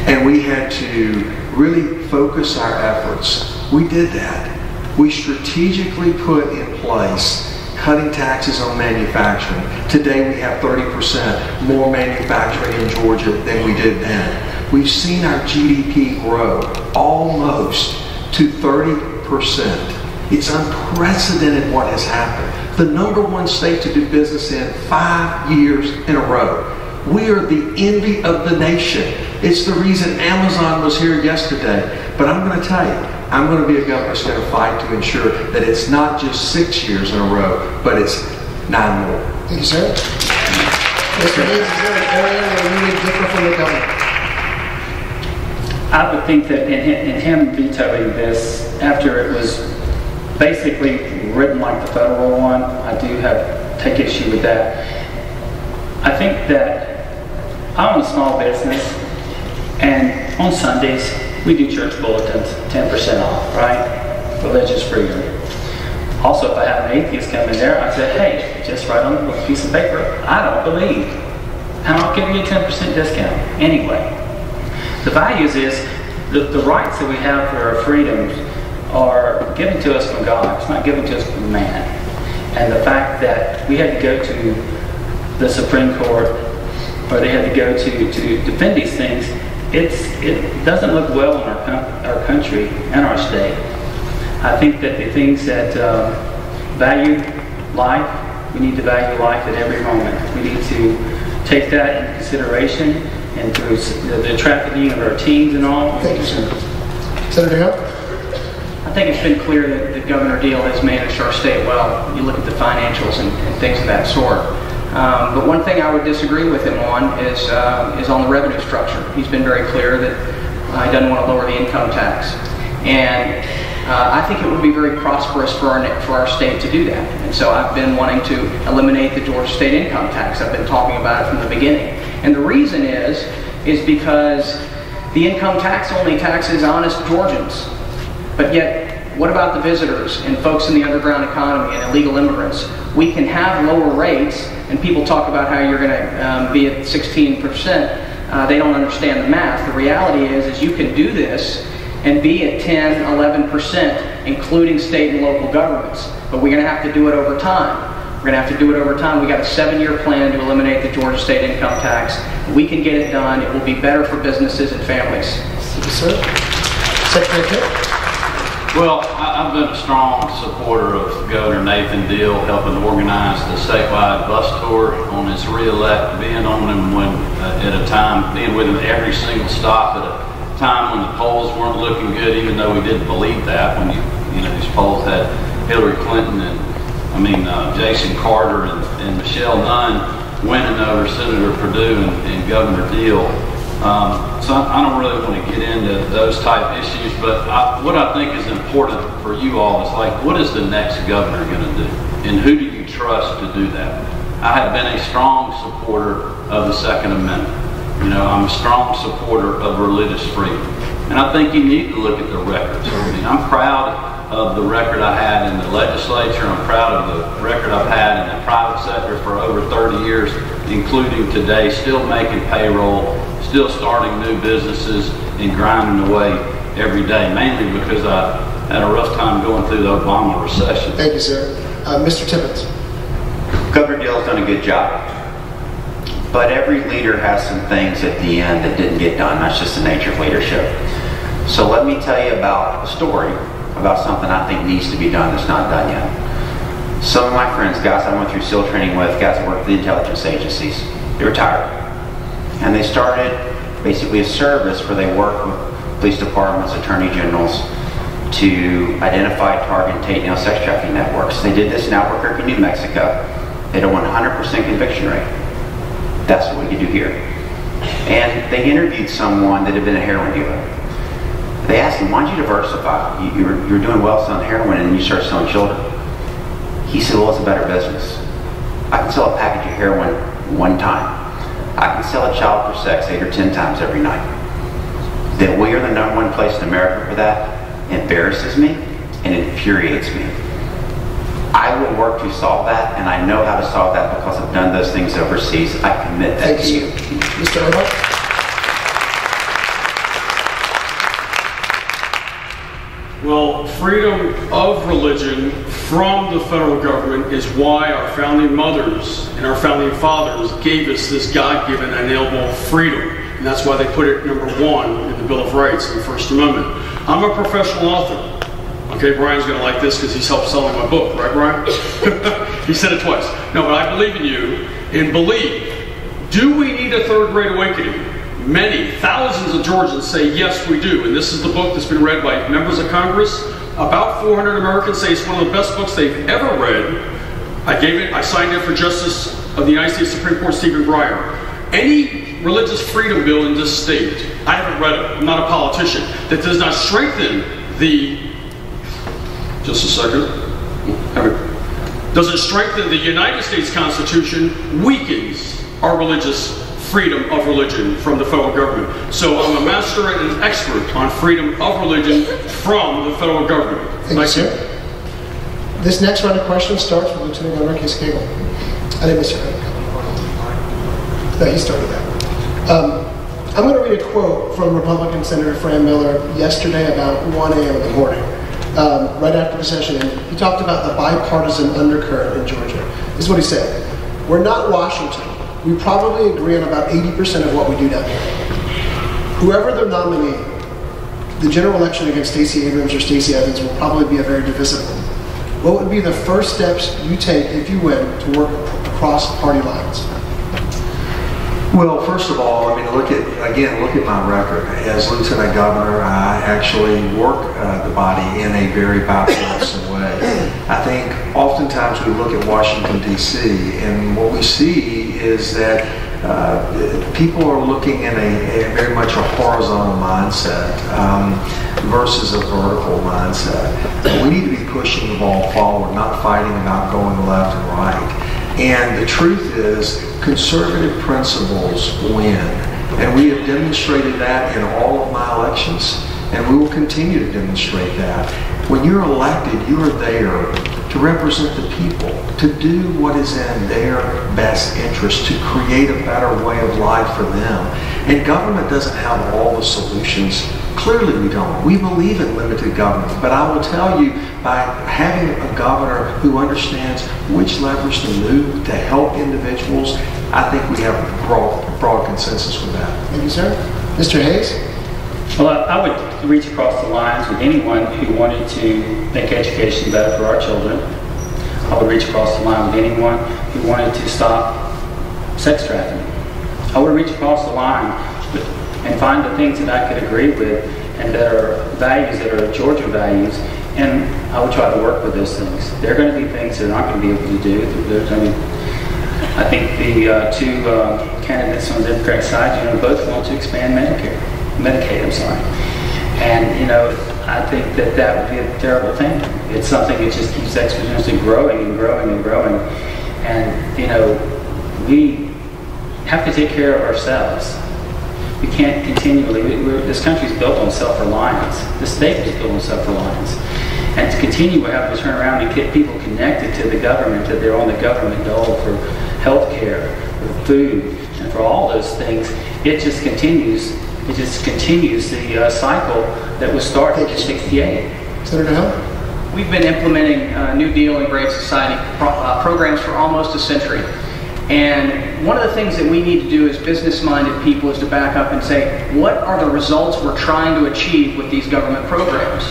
and we had to really focus our efforts, we did that. We strategically put in place cutting taxes on manufacturing. Today we have 30% more manufacturing in Georgia than we did then. We've seen our GDP grow almost to 30%. It's unprecedented what has happened. The #1 state to do business in 5 years in a row. We are the envy of the nation. It's the reason Amazon was here yesterday. But I'm going to tell you, I'm going to be a governor that's going to fight to ensure that it's not just 6 years in a row, but it's 9 more. Thank you, sir. Mr. Hayes, is there an area where you would differ from the governor? I would think that in him vetoing this, after it was basically written like the federal one, I do take issue with that. I think that I own a small business, and on Sundays we do church bulletins, 10% off, right? Religious freedom. Also, if I have an atheist come in there, I say, hey, just write on a piece of paper, I don't believe, and I'll give you a 10% discount anyway. The values is the rights that we have for our freedoms are given to us from God. It's not given to us from man. And the fact that we had to go to the Supreme Court, or they had to go to defend these things, it doesn't look well in our country and our state. I think that the things that value life, we need to value life at every moment. We need to take that into consideration, and through the trafficking of our teens and all. Thank you, sir. Senator Hill? I think it's been clear that Governor Deal has managed our state well. You look at the financials and things of that sort. But one thing I would disagree with him on is on the revenue structure. He's been very clear that he doesn't want to lower the income tax. And I think it would be very prosperous for our state to do that. And so I've been wanting to eliminate the Georgia state income tax. I've been talking about it from the beginning. And the reason is because the income tax only taxes honest Georgians. But yet, what about the visitors and folks in the underground economy and illegal immigrants? We can have lower rates, and people talk about how you're going to be at 16%. They don't understand the math. The reality is you can do this and be at 10, 11%, including state and local governments. But we're going to have to do it over time. We're going to have to do it over time. We got a 7-year plan to eliminate the Georgia state income tax. We can get it done. It will be better for businesses and families. Sir? Secretary Kemp. Well, I've been a strong supporter of Governor Nathan Deal, helping organize the statewide bus tour on his re-elect, being on him at a time, being with him every single stop at a time when the polls weren't looking good, even though we didn't believe that. When you know these polls had Hillary Clinton and Jason Carter and Michelle Nunn winning over Senator Perdue and Governor Deal. So I don't really want to get into those type issues, but what I think is important for you all is like, what is the next governor going to do? And who do you trust to do that? I have been a strong supporter of the Second Amendment. You know, I'm a strong supporter of religious freedom. And I think you need to look at the records. I mean, I'm proud of the record I had in the legislature. I'm proud of the record I've had in the private sector for over 30 years, including today, still making payroll, still starting new businesses and grinding away every day, mainly because I had a rough time going through the Obama recession. Thank you, sir. Mr. Tippins. Governor Deal's done a good job. But every leader has some things at the end that didn't get done. That's just the nature of leadership. So let me tell you about a story about something I think needs to be done that's not done yet. Some of my friends, guys I went through SEAL training with, guys that work for the intelligence agencies, they retired. And they started basically a service where they work with police departments, attorney generals to identify, target, and take down sex trafficking networks. They did this in Albuquerque, New Mexico. They had a 100% conviction rate. That's what we could do here. And they interviewed someone that had been a heroin dealer. They asked him, why don't you diversify? You're doing well selling heroin and then you start selling children. He said, well, it's a better business. I can sell a package of heroin one time. I can sell a child for sex 8 or 10 times every night. That we are the #1 place in America for that embarrasses me and infuriates me. I will work to solve that, and I know how to solve that because I've done those things overseas. I commit that to you. Mr. Urbach. Well, freedom of religion from the federal government is why our founding mothers and our founding fathers gave us this God-given, inalienable freedom. And that's why they put it #1 in the Bill of Rights in the First Amendment. I'm a professional author. Okay, Brian's going to like this because he's helped selling my book, right, Brian? He said it twice. No, but I believe in you and believe. Do we need a third great awakening? Many, thousands of Georgians say, yes, we do. And this is the book that's been read by members of Congress. About 400 Americans say it's one of the best books they've ever read. I signed it for Justice of the United States Supreme Court Stephen Breyer. Any religious freedom bill in this state, I haven't read it, I'm not a politician, that does not strengthen the, just a second, doesn't strengthen the United States Constitution, weakens our religious freedom of religion from the federal government. So I'm a master and an expert on freedom of religion from the federal government. Thank you, sir. This next round of questions starts with Lieutenant Governor Cagle. I didn't miss your hand. No, he started that. I'm going to read a quote from Republican Senator Fran Miller yesterday about 1 a.m. in the morning, right after the session. And he talked about the bipartisan undercurrent in Georgia. This is what he said. We're not Washington. We probably agree on about 80% of what we do down here. Whoever the nominee, the general election against Stacey Abrams or Stacey Evans will probably be a very divisive one. What would be the first steps you take if you win to work across party lines? Well, first of all, I mean, look at my record. As Lieutenant Governor, I actually work the body in a very bipartisan way. I think oftentimes we look at Washington, D.C., and what we see is that people are looking in a very much a horizontal mindset versus a vertical mindset. We need to be pushing the ball forward, not fighting about going left and right. And the truth is, conservative principles win. And we have demonstrated that in all of my elections, and we will continue to demonstrate that. When you're elected, you are there to represent the people, to do what is in their best interest, to create a better way of life for them. And government doesn't have all the solutions. Clearly we don't. We believe in limited government. But I will tell you, by having a governor who understands which levers to move to help individuals, I think we have a broad consensus with that. Thank you, sir. Mr. Hayes? Well, I would reach across the lines with anyone who wanted to make education better for our children. I would reach across the line with anyone who wanted to stop sex trafficking. I would reach across the line and find the things that I could agree with and that are values that are Georgia values, and I would try to work with those things. There are going to be things that I'm not going to be able to do. I think the two candidates on the Democratic side, both want to expand Medicaid, and I think that would be a terrible thing. It's something that just keeps exponentially growing and growing and growing, and we have to take care of ourselves. We can't continually, this country is built on self-reliance. The state is built on self-reliance. And to continue, we have to turn around and get people connected to the government, that they're on the government dole for health care, for food, and for all those things. It just continues. It just continues the cycle that was started in '68. Senator Hill? We've been implementing New Deal and Great Society programs for almost a century. And one of the things that we need to do as business-minded people is to back up and say, what are the results we're trying to achieve with these government programs?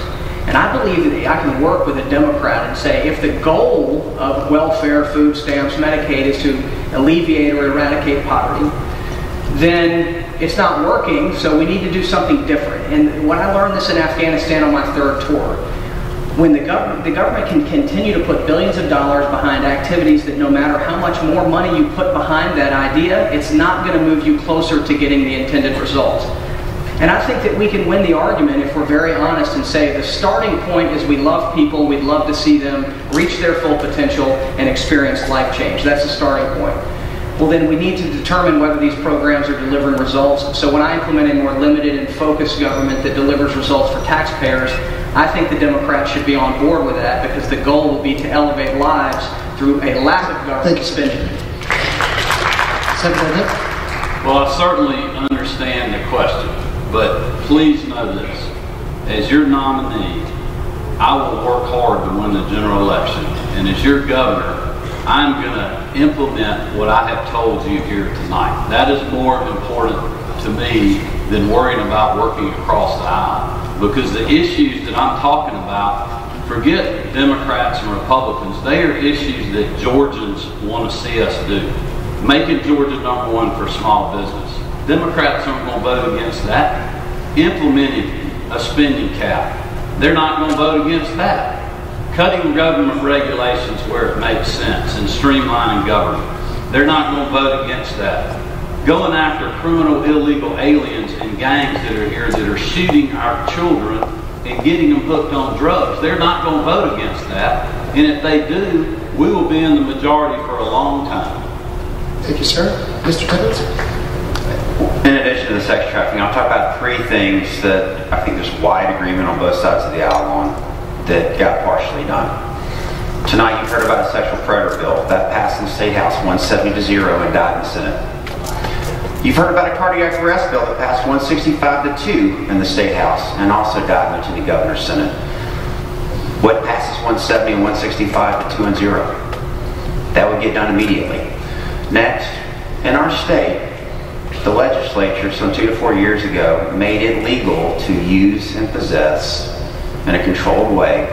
And I believe that I can work with a Democrat and say, if the goal of welfare, food stamps, Medicaid is to alleviate or eradicate poverty, then it's not working, so we need to do something different. And when I learned this in Afghanistan on my third tour, when the government can continue to put billions of dollars behind activities that no matter how much more money you put behind that idea, it's not going to move you closer to getting the intended result. And I think that we can win the argument if we're very honest and say the starting point is we love people, we'd love to see them reach their full potential and experience life change. That's the starting point. Well, then we need to determine whether these programs are delivering results. So when I implement a more limited and focused government that delivers results for taxpayers, I think the Democrats should be on board with that, because the goal will be to elevate lives through a lack of government spending. Senator Hill? Well, I certainly understand the question, but please know this. As your nominee, I will work hard to win the general election. And as your governor, I'm going to implement what I have told you here tonight. That is more important to me than worrying about working across the aisle. Because the issues that I'm talking about, forget Democrats and Republicans, they are issues that Georgians want to see us do. Making Georgia #1 for small business. Democrats aren't going to vote against that. Implementing a spending cap, they're not going to vote against that. Cutting government regulations where it makes sense and streamlining government, they're not going to vote against that. Going after criminal, illegal aliens and gangs that are here that are shooting our children and getting them hooked on drugs, they're not going to vote against that. And if they do, we will be in the majority for a long time. Thank you, sir. Mr. Tippins? In addition to the sex trafficking, I'll talk about 3 things that I think there's wide agreement on both sides of the aisle on that got partially done. Tonight you've heard about a sexual predator bill that passed in the State House 170-0 and died in the Senate. You've heard about a cardiac arrest bill that passed 165-2 in the State House and also died and went to the Governor's Senate. What passes 170 and 165-2 and 0? That would get done immediately. Next, in our state, the legislature some 2 to 4 years ago made it legal to use and possess in a controlled way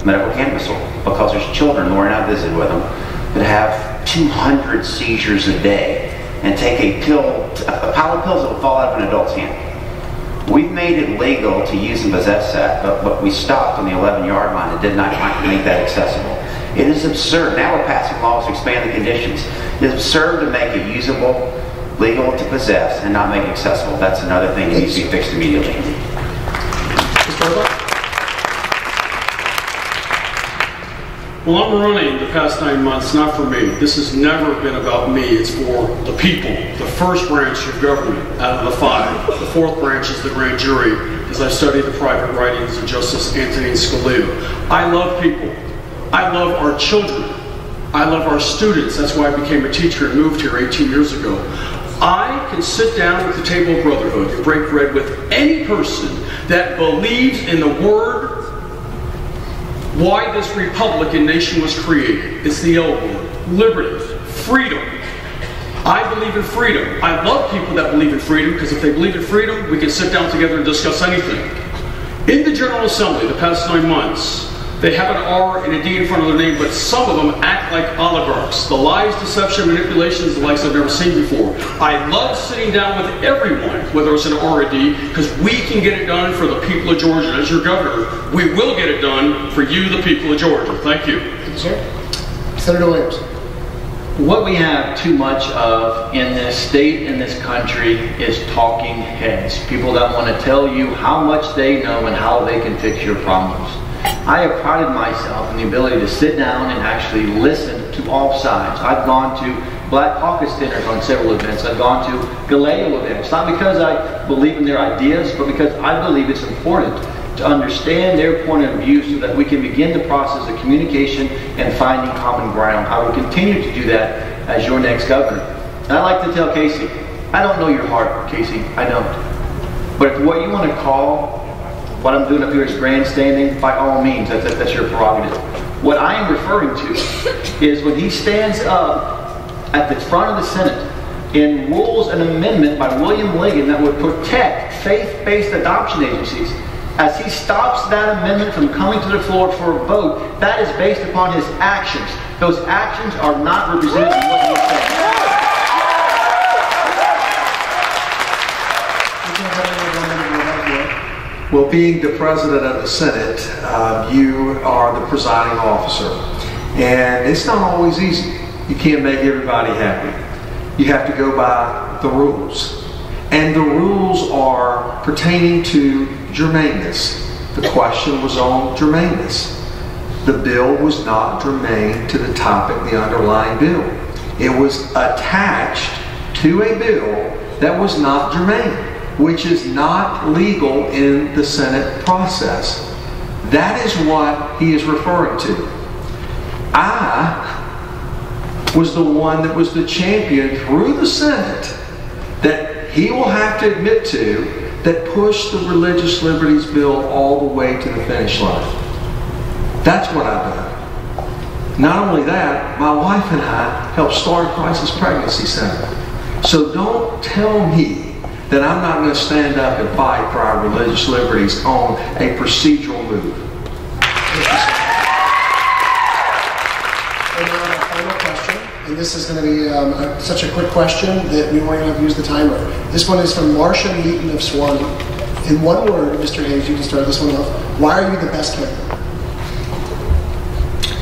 medical cannabis oil, because there's children, Lauren and I visited with them, that have 200 seizures a day and take a pile of pills that will fall out of an adult's hand. We've made it legal to use and possess that, but we stopped on the 11-yard line and did not make that accessible. It is absurd. Now we're passing laws to expand the conditions. It is absurd to make it usable, legal to possess, and not make it accessible. That's another thing that needs to be fixed immediately. Mr. Urbach? Well, I'm running the past 9 months, not for me. This has never been about me. It's for the people, the first branch of government out of the 5. The 4th branch is the grand jury, as I study the private writings of Justice Antonin Scalia. I love people. I love our children. I love our students. That's why I became a teacher and moved here 18 years ago. I can sit down at the table of brotherhood and break bread with any person that believes in the word why this republic and nation was created. It's the L word: liberty, freedom. I believe in freedom. I love people that believe in freedom, because if they believe in freedom, we can sit down together and discuss anything. In the General Assembly, the past 9 months, they have an R and a D in front of their name, but some of them act like oligarchs. The lies, deception, manipulation is the likes I've never seen before. I love sitting down with everyone, whether it's an R or a D, because we can get it done for the people of Georgia. As your governor, we will get it done for you, the people of Georgia. Thank you. Thank you, sir. Senator Williams. What we have too much of in this state, in this country, is talking heads. People that want to tell you how much they know and how they can fix your problems. I have prided myself in the ability to sit down and actually listen to all sides. I've gone to Black Caucus dinners on several events. I've gone to Cagle events, not because I believe in their ideas, but because I believe it's important to understand their point of view so that we can begin the process of communication and finding common ground. I will continue to do that as your next governor. And I like to tell Casey, I don't know your heart, Casey, I don't. But if what you want to call what I'm doing up here is grandstanding, by all means, that's your prerogative. What I am referring to is when he stands up at the front of the Senate and rules an amendment by William Ligon that would protect faith-based adoption agencies. As he stops that amendment from coming to the floor for a vote, that is based upon his actions. Those actions are not represented in what he said. Well, being the president of the Senate, you are the presiding officer. And it's not always easy. You can't make everybody happy. You have to go by the rules. And the rules are pertaining to germaneness. The question was on germaneness. The bill was not germane to the topic, the underlying bill. It was attached to a bill that was not germane, which is not legal in the Senate process. That is what he is referring to. I was the one that was the champion through the Senate that he will have to admit to that pushed the religious liberties bill all the way to the finish line. That's what I've done. Not only that, my wife and I helped start a crisis pregnancy center. So don't tell me that I'm not going to stand up and fight for our religious liberties on a procedural move. And now our final question, and this is going to be such a quick question that we won't even have to use the timer. This one is from Marcia Meaton of Swanee. In one word, Mr. Hayes, you can start this one off. Why are you the best candidate?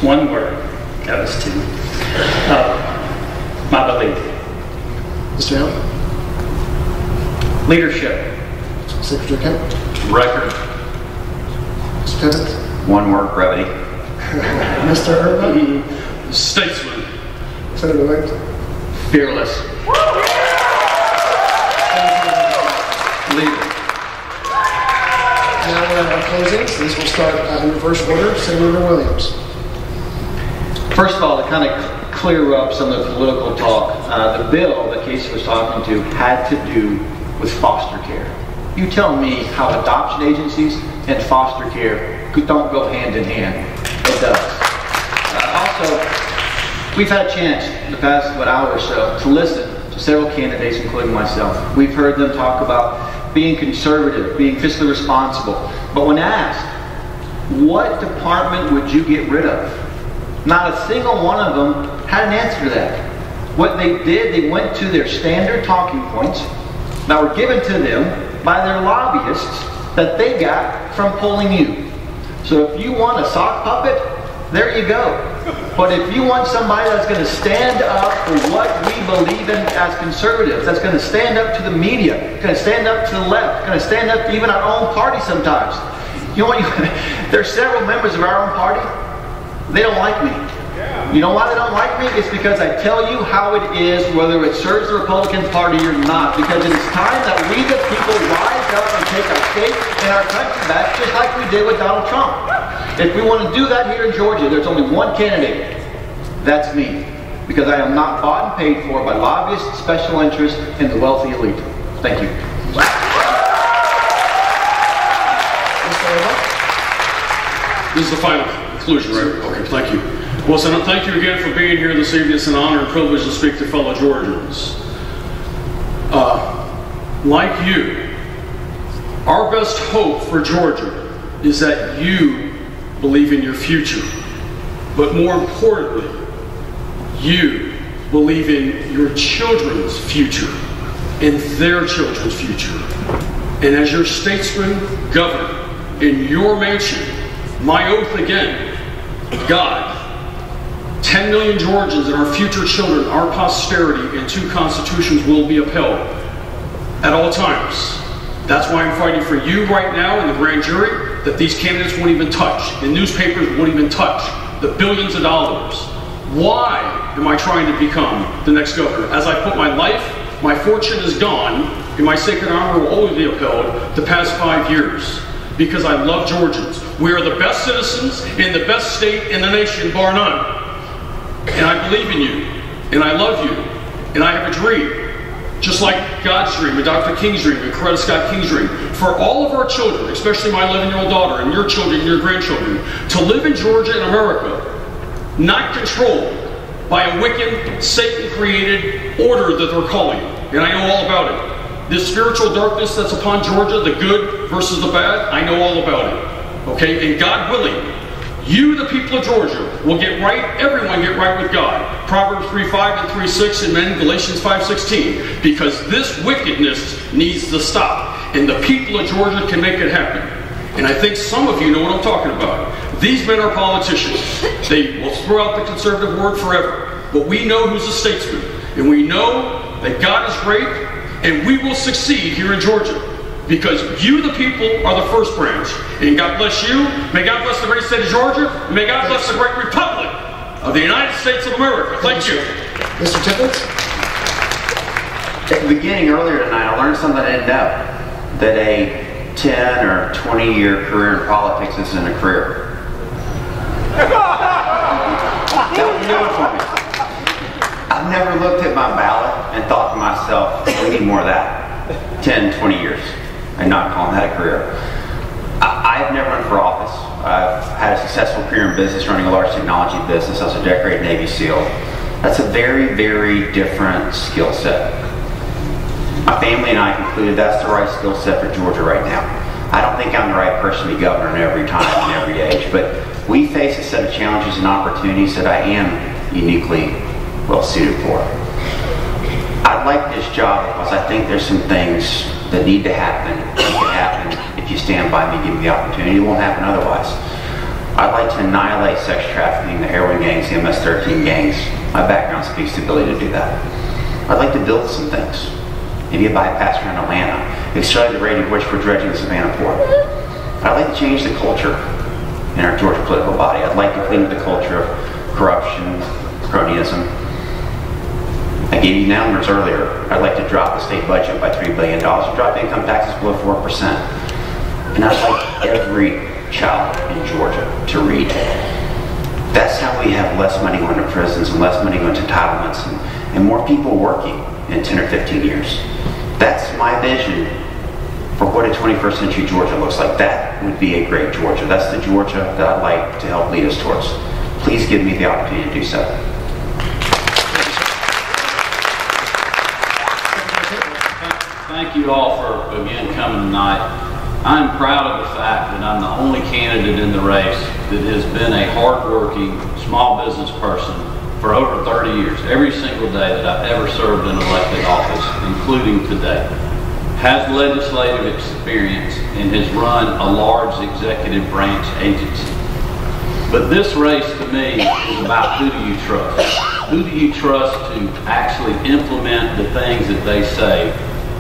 One word. That was 2. My belief. Mr. Allen? Leadership. Secretary Kemp? Record. Mr. Tippins? One word, brevity. Mr. Urbach? Statesman. Senator Williams? Fearless. Leader. Now we're at our closing, so this will start in reverse order. Senator Williams. First of all, to kind of clear up some of the political talk, the bill that Casey was talking to had to do with foster care. You tell me how adoption agencies and foster care don't go hand in hand. It does. Also, we've had a chance in the past hour or so to listen to several candidates, including myself. We've heard them talk about being conservative, being fiscally responsible. But when asked, what department would you get rid of? Not a single one of them had an answer to that. What they did, they went to their standard talking points that were given to them by their lobbyists that they got from polling you. So if you want a sock puppet, there you go. But if you want somebody that's going to stand up for what we believe in as conservatives, that's going to stand up to the media, going to stand up to the left, going to stand up to even our own party sometimes. You know what? There's several members of our own party. They don't like me. You know why they don't like me? It's because I tell you how it is, whether it serves the Republican Party or not. Because it is time that we the people rise up and take our state and our country back, just like we did with Donald Trump. If we want to do that here in Georgia, there's only one candidate. That's me. Because I am not bought and paid for by lobbyists, special interests, and the wealthy elite. Thank you. This is the final conclusion, right? Okay, thank you. Well, so thank you again for being here this evening. It's an honor and privilege to speak to fellow Georgians. Like you, our best hope for Georgia is that you believe in your future. But more importantly, you believe in your children's future and their children's future. And as your statesman, governor, in your mansion, my oath again, God, 10 million Georgians and our future children, our posterity, and 2 constitutions will be upheld at all times. That's why I'm fighting for you right now in the grand jury, that these candidates won't even touch, and newspapers won't even touch the billions of dollars. Why am I trying to become the next governor? As I put my life, my fortune is gone, and my sacred honor will always be upheld the past 5 years. Because I love Georgians. We are the best citizens in the best state in the nation, bar none. And I believe in you, and I love you, and I have a dream. Just like God's dream, and Dr. King's dream, and Coretta Scott King's dream, for all of our children, especially my 11-year-old daughter, and your children, and your grandchildren, to live in Georgia and America, not controlled by a wicked, Satan-created order that they're calling. And I know all about it. This spiritual darkness that's upon Georgia, the good versus the bad, I know all about it. Okay, and God willing, you, the people of Georgia, will get right, everyone get right with God. Proverbs 3:5 and 3:6, and then Galatians 5:16. Because this wickedness needs to stop. And the people of Georgia can make it happen. And I think some of you know what I'm talking about. These men are politicians. They will throw out the conservative word forever. But we know who's a statesman. And we know that God is great, and we will succeed here in Georgia. Because you, the people, are the first branch. And God bless you. May God bless the great state of Georgia. And may God bless the great republic of the United States of America. Thank you. Mr. Tippins? At the beginning earlier tonight, I learned something I didn't know. That a 10 or 20-year career in politics isn't a career. That was new for me. I've never looked at my ballot and thought to myself, we need more of that. 10, 20 years. And not calling that a career. I've never run for office. I've had a successful career in business, running a large technology business. I was a decorated Navy SEAL. That's a very, very different skill set. My family and I concluded that's the right skill set for Georgia right now. I don't think I'm the right person to be governor in every time and every age, but we face a set of challenges and opportunities that I am uniquely well suited for. I like this job because I think there's some things that need to happen. It can happen if you stand by me and give me the opportunity. It won't happen otherwise. I'd like to annihilate sex trafficking, the heroin gangs, the MS-13 gangs. My background speaks to the ability to do that. I'd like to build some things. Maybe a bypass around Atlanta. Accelerate the rate at which we're dredging the Savannah Port. I'd like to change the culture in our Georgia political body. I'd like to clean up the culture of corruption, cronyism. I gave you numbers earlier. I'd like to drop the state budget by $3 billion, drop income taxes below 4%. And I'd like every child in Georgia to read. That's how we have less money going to prisons and less money going to entitlements and more people working in 10 or 15 years. That's my vision for what a 21st century Georgia looks like. That would be a great Georgia. That's the Georgia that I'd like to help lead us towards. Please give me the opportunity to do so. Thank you all for, again, coming tonight. I'm proud of the fact that I'm the only candidate in the race that has been a hard-working small business person for over 30 years, every single day that I've ever served in elected office, including today. Has legislative experience and has run a large executive branch agency. But this race to me is about who do you trust? Who do you trust to actually implement the things that they say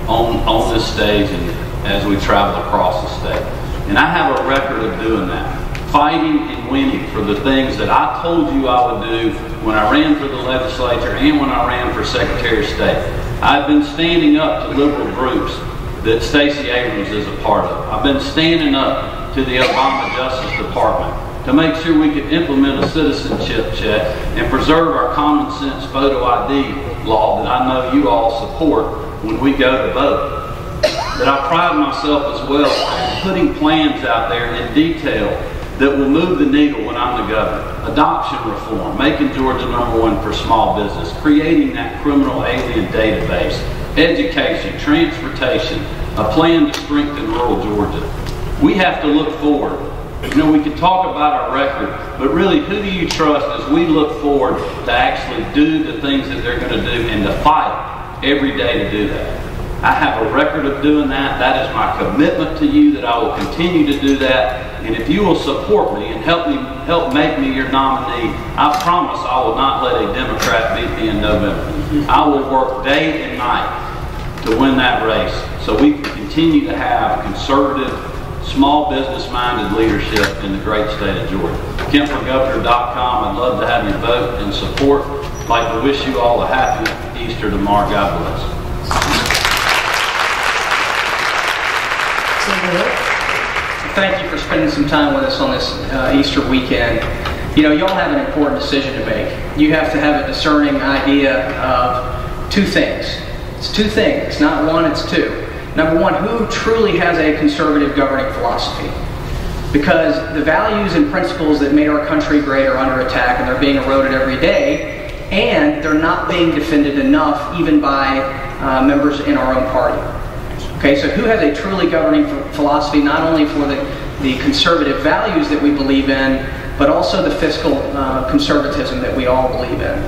on this stage and as we travel across the state? And I have a record of doing that. Fighting and winning for the things that I told you I would do when I ran for the legislature and when I ran for Secretary of State. I've been standing up to liberal groups that Stacey Abrams is a part of. I've been standing up to the Obama Justice Department to make sure we could implement a citizenship check and preserve our common sense photo ID law that I know you all support when we go to vote. But I pride myself as well on putting plans out there in detail that will move the needle when I'm the governor. Adoption reform, making Georgia #1 for small business, creating that criminal alien database, education, transportation, a plan to strengthen rural Georgia. We have to look forward. You know, we can talk about our record, but really, who do you trust as we look forward to actually do the things that they're going to do and to fight every day to do that? I have a record of doing that. That is my commitment to you, that I will continue to do that. And if you will support me and help make me your nominee, I promise I will not let a Democrat beat me in November. I will work day and night to win that race so we can continue to have conservative, small business-minded leadership in the great state of Georgia. KempForGovernor.com. I'd love to have your vote and support. I'd like to wish you all a happy Easter tomorrow. God bless. Thank you for spending some time with us on this Easter weekend. You know, y'all have an important decision to make. You have to have a discerning idea of two things. It's two things, not one, it's two. Number one, who truly has a conservative governing philosophy? Because the values and principles that made our country great are under attack, and they're being eroded every day, and they're not being defended enough even by members in our own party. Okay, so who has a truly governing philosophy, not only for the conservative values that we believe in, but also the fiscal conservatism that we all believe in?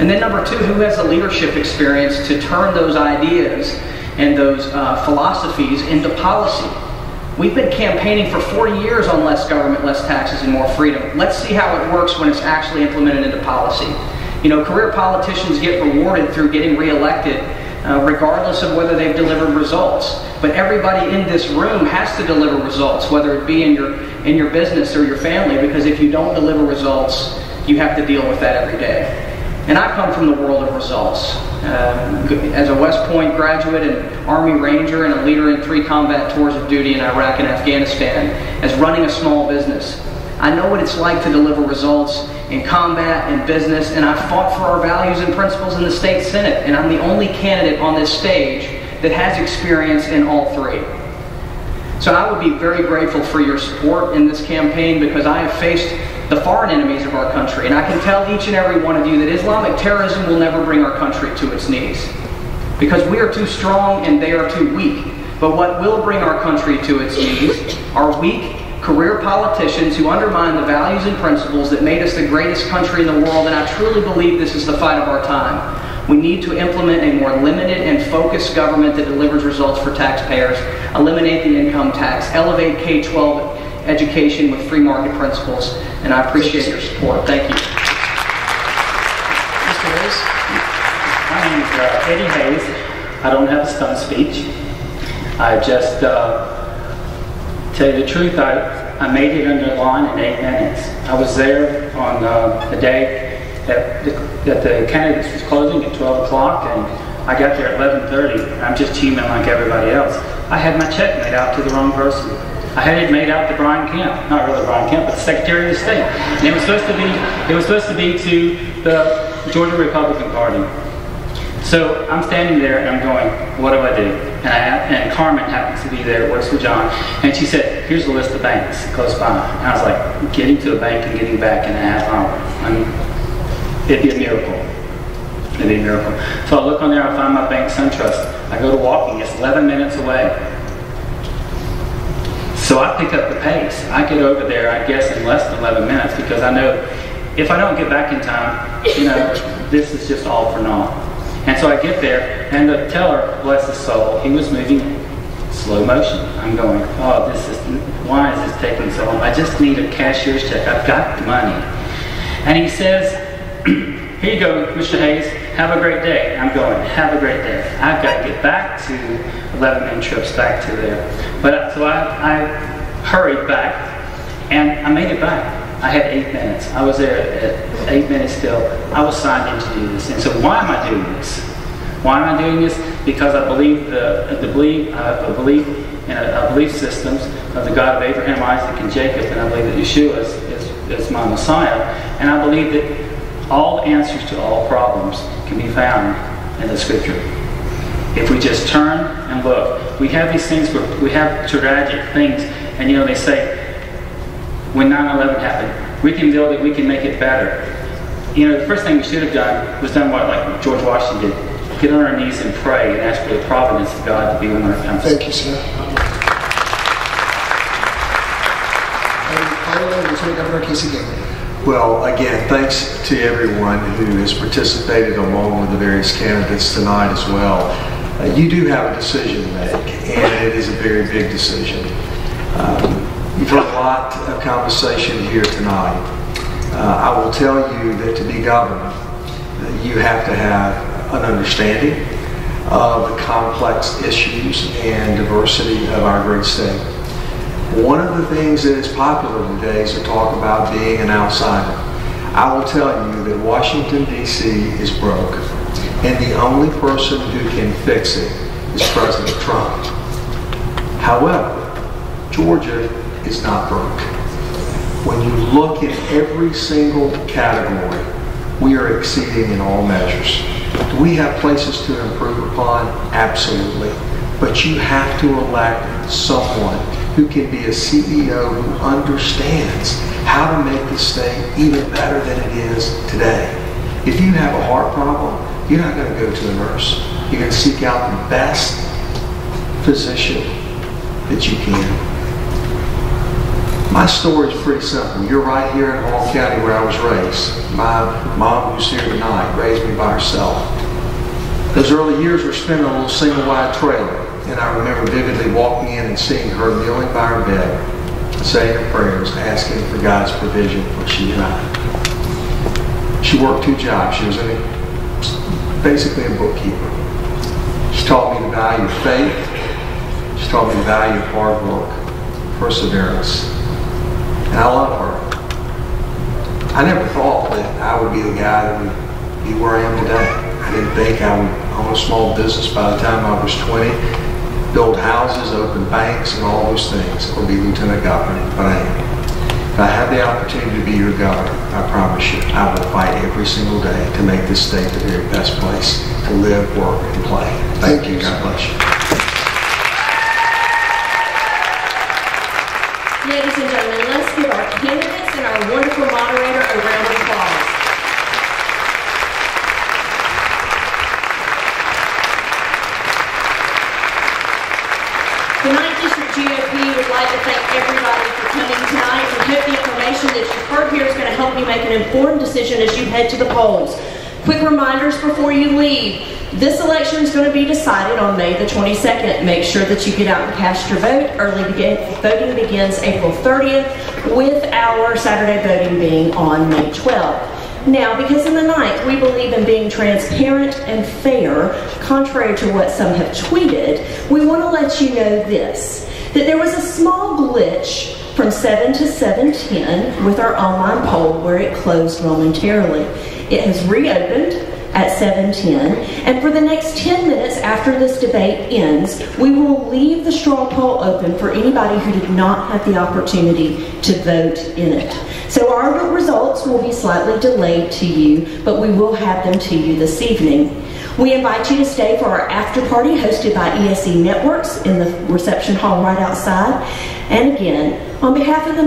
And then number two, who has the leadership experience to turn those ideas and those philosophies into policy? We've been campaigning for 40 years on less government, less taxes, and more freedom. Let's see how it works when it's actually implemented into policy. You know, career politicians get rewarded through getting reelected regardless of whether they've delivered results. But everybody in this room has to deliver results, whether it be in your business or your family, because if you don't deliver results, you have to deal with that every day. And I come from the world of results. As a West Point graduate and Army Ranger and a leader in 3 combat tours of duty in Iraq and Afghanistan, as running a small business, I know what it's like to deliver results in combat and business, and I've fought for our values and principles in the state Senate, and I'm the only candidate on this stage that has experience in all three. So I would be very grateful for your support in this campaign, because I have faced the foreign enemies of our country, and I can tell each and every one of you that Islamic terrorism will never bring our country to its knees, because we are too strong and they are too weak. But what will bring our country to its knees are weak career politicians who undermine the values and principles that made us the greatest country in the world, and I truly believe this is the fight of our time. We need to implement a more limited and focused government that delivers results for taxpayers, eliminate the income tax, elevate K-12 education with free market principles, and I appreciate your support. Thank you. Mr. Hayes? My name is Eddie Hayes. I don't have a stunt speech. I just, tell you the truth, I made it under the line in 8 minutes. I was there on the day that the candidates was closing at 12 o'clock, and I got there at 11:30. I'm just human like everybody else. I had my check made out to the wrong person. I had it made out to Brian Kemp, not really Brian Kemp, but the Secretary of State. And it was supposed to be to the Georgia Republican Party. So I'm standing there and I'm going, what do I do? And Carmen happens to be there, works for John, and she said, here's a list of banks close by. And I was like, getting to a bank and getting back in a half hour. I mean, it'd be a miracle. It'd be a miracle. So I look on there, I find my bank SunTrust. I go to walking, it's 11 minutes away. So I pick up the pace. I get over there, I guess, in less than 11 minutes, because I know if I don't get back in time, you know, this is just all for naught. And so I get there, and the teller, bless his soul, he was moving slow motion. I'm going, oh, why is this taking so long? I just need a cashier's check. I've got the money. And he says, here you go, Mr. Hayes, have a great day. I'm going, have a great day. I've got to get back to 11-minute trips back to there. But so I hurried back, and I made it back. I had 8 minutes. I was there at 8 minutes still. I was signed in to do this. And so why am I doing this? Why am I doing this? Because I believe a belief systems of the God of Abraham, Isaac, and Jacob, and I believe that Yeshua is my Messiah. And I believe that all answers to all problems can be found in the Scripture. If we just turn and look, we have these things where we have tragic things, and you know, they say, when 9/11 happened. We can build it, we can make it better. You know, the first thing we should have done was done what, like George Washington did. Get on our knees and pray and ask for the providence of God to be when it comes. Thank you, sir. And finally, Lieutenant Governor Casey Cagle. Well, again, thanks to everyone who has participated along with the various candidates tonight as well. You do have a decision to make, and it is a very big decision. You've heard a lot of conversation here tonight. I will tell you that to be governor, you have to have an understanding of the complex issues and diversity of our great state. One of the things that is popular today is to talk about being an outsider. I will tell you that Washington, D.C. is broke, and the only person who can fix it is President Trump. However, Georgia is not broke. When you look at every single category, we are exceeding in all measures. Do we have places to improve upon? Absolutely. But you have to elect someone who can be a CEO who understands how to make the state even better than it is today. If you have a heart problem, you're not going to go to a nurse. You're going to seek out the best physician that you can. My story is pretty simple. You're right here in Hall County where I was raised. My mom, who's here tonight, raised me by herself. Those early years were spent on a little single-wide trailer, and I remember vividly walking in and seeing her kneeling by her bed, saying her prayers, asking for God's provision for she and I. She worked 2 jobs. She was basically a bookkeeper. She taught me the value of faith. She taught me the value of hard work, perseverance. And I love her. I never thought that I would be the guy that would be where I am today. I didn't think I would own a small business by the time I was 20, build houses, open banks, and all those things, or be lieutenant governor, but I am. If I have the opportunity to be your governor, I promise you, I will fight every single day to make this state the very best place to live, work, and play. Thank you. God bless you. Ladies and gentlemen, let's give our candidates and our wonderful moderator a round of applause. The 9th District GOP would like to thank everybody for coming tonight and hope the information that you've heard here is going to help you make an informed decision as you head to the polls. Quick reminders before you leave. This election is going to be decided on May the 22nd. Make sure that you get out and cast your vote. Early voting begins April 30th, with our Saturday voting being on May 12th. Now, because in the 9th, we believe in being transparent and fair, contrary to what some have tweeted, we want to let you know this, that there was a small glitch from 7 to 7:10 with our online poll where it closed momentarily. It has reopened at 7:10, and for the next 10 minutes after this debate ends, we will leave the straw poll open for anybody who did not have the opportunity to vote in it. So our results will be slightly delayed to you, but we will have them to you this evening. We invite you to stay for our after party hosted by ESE Networks in the reception hall right outside. And again, on behalf of the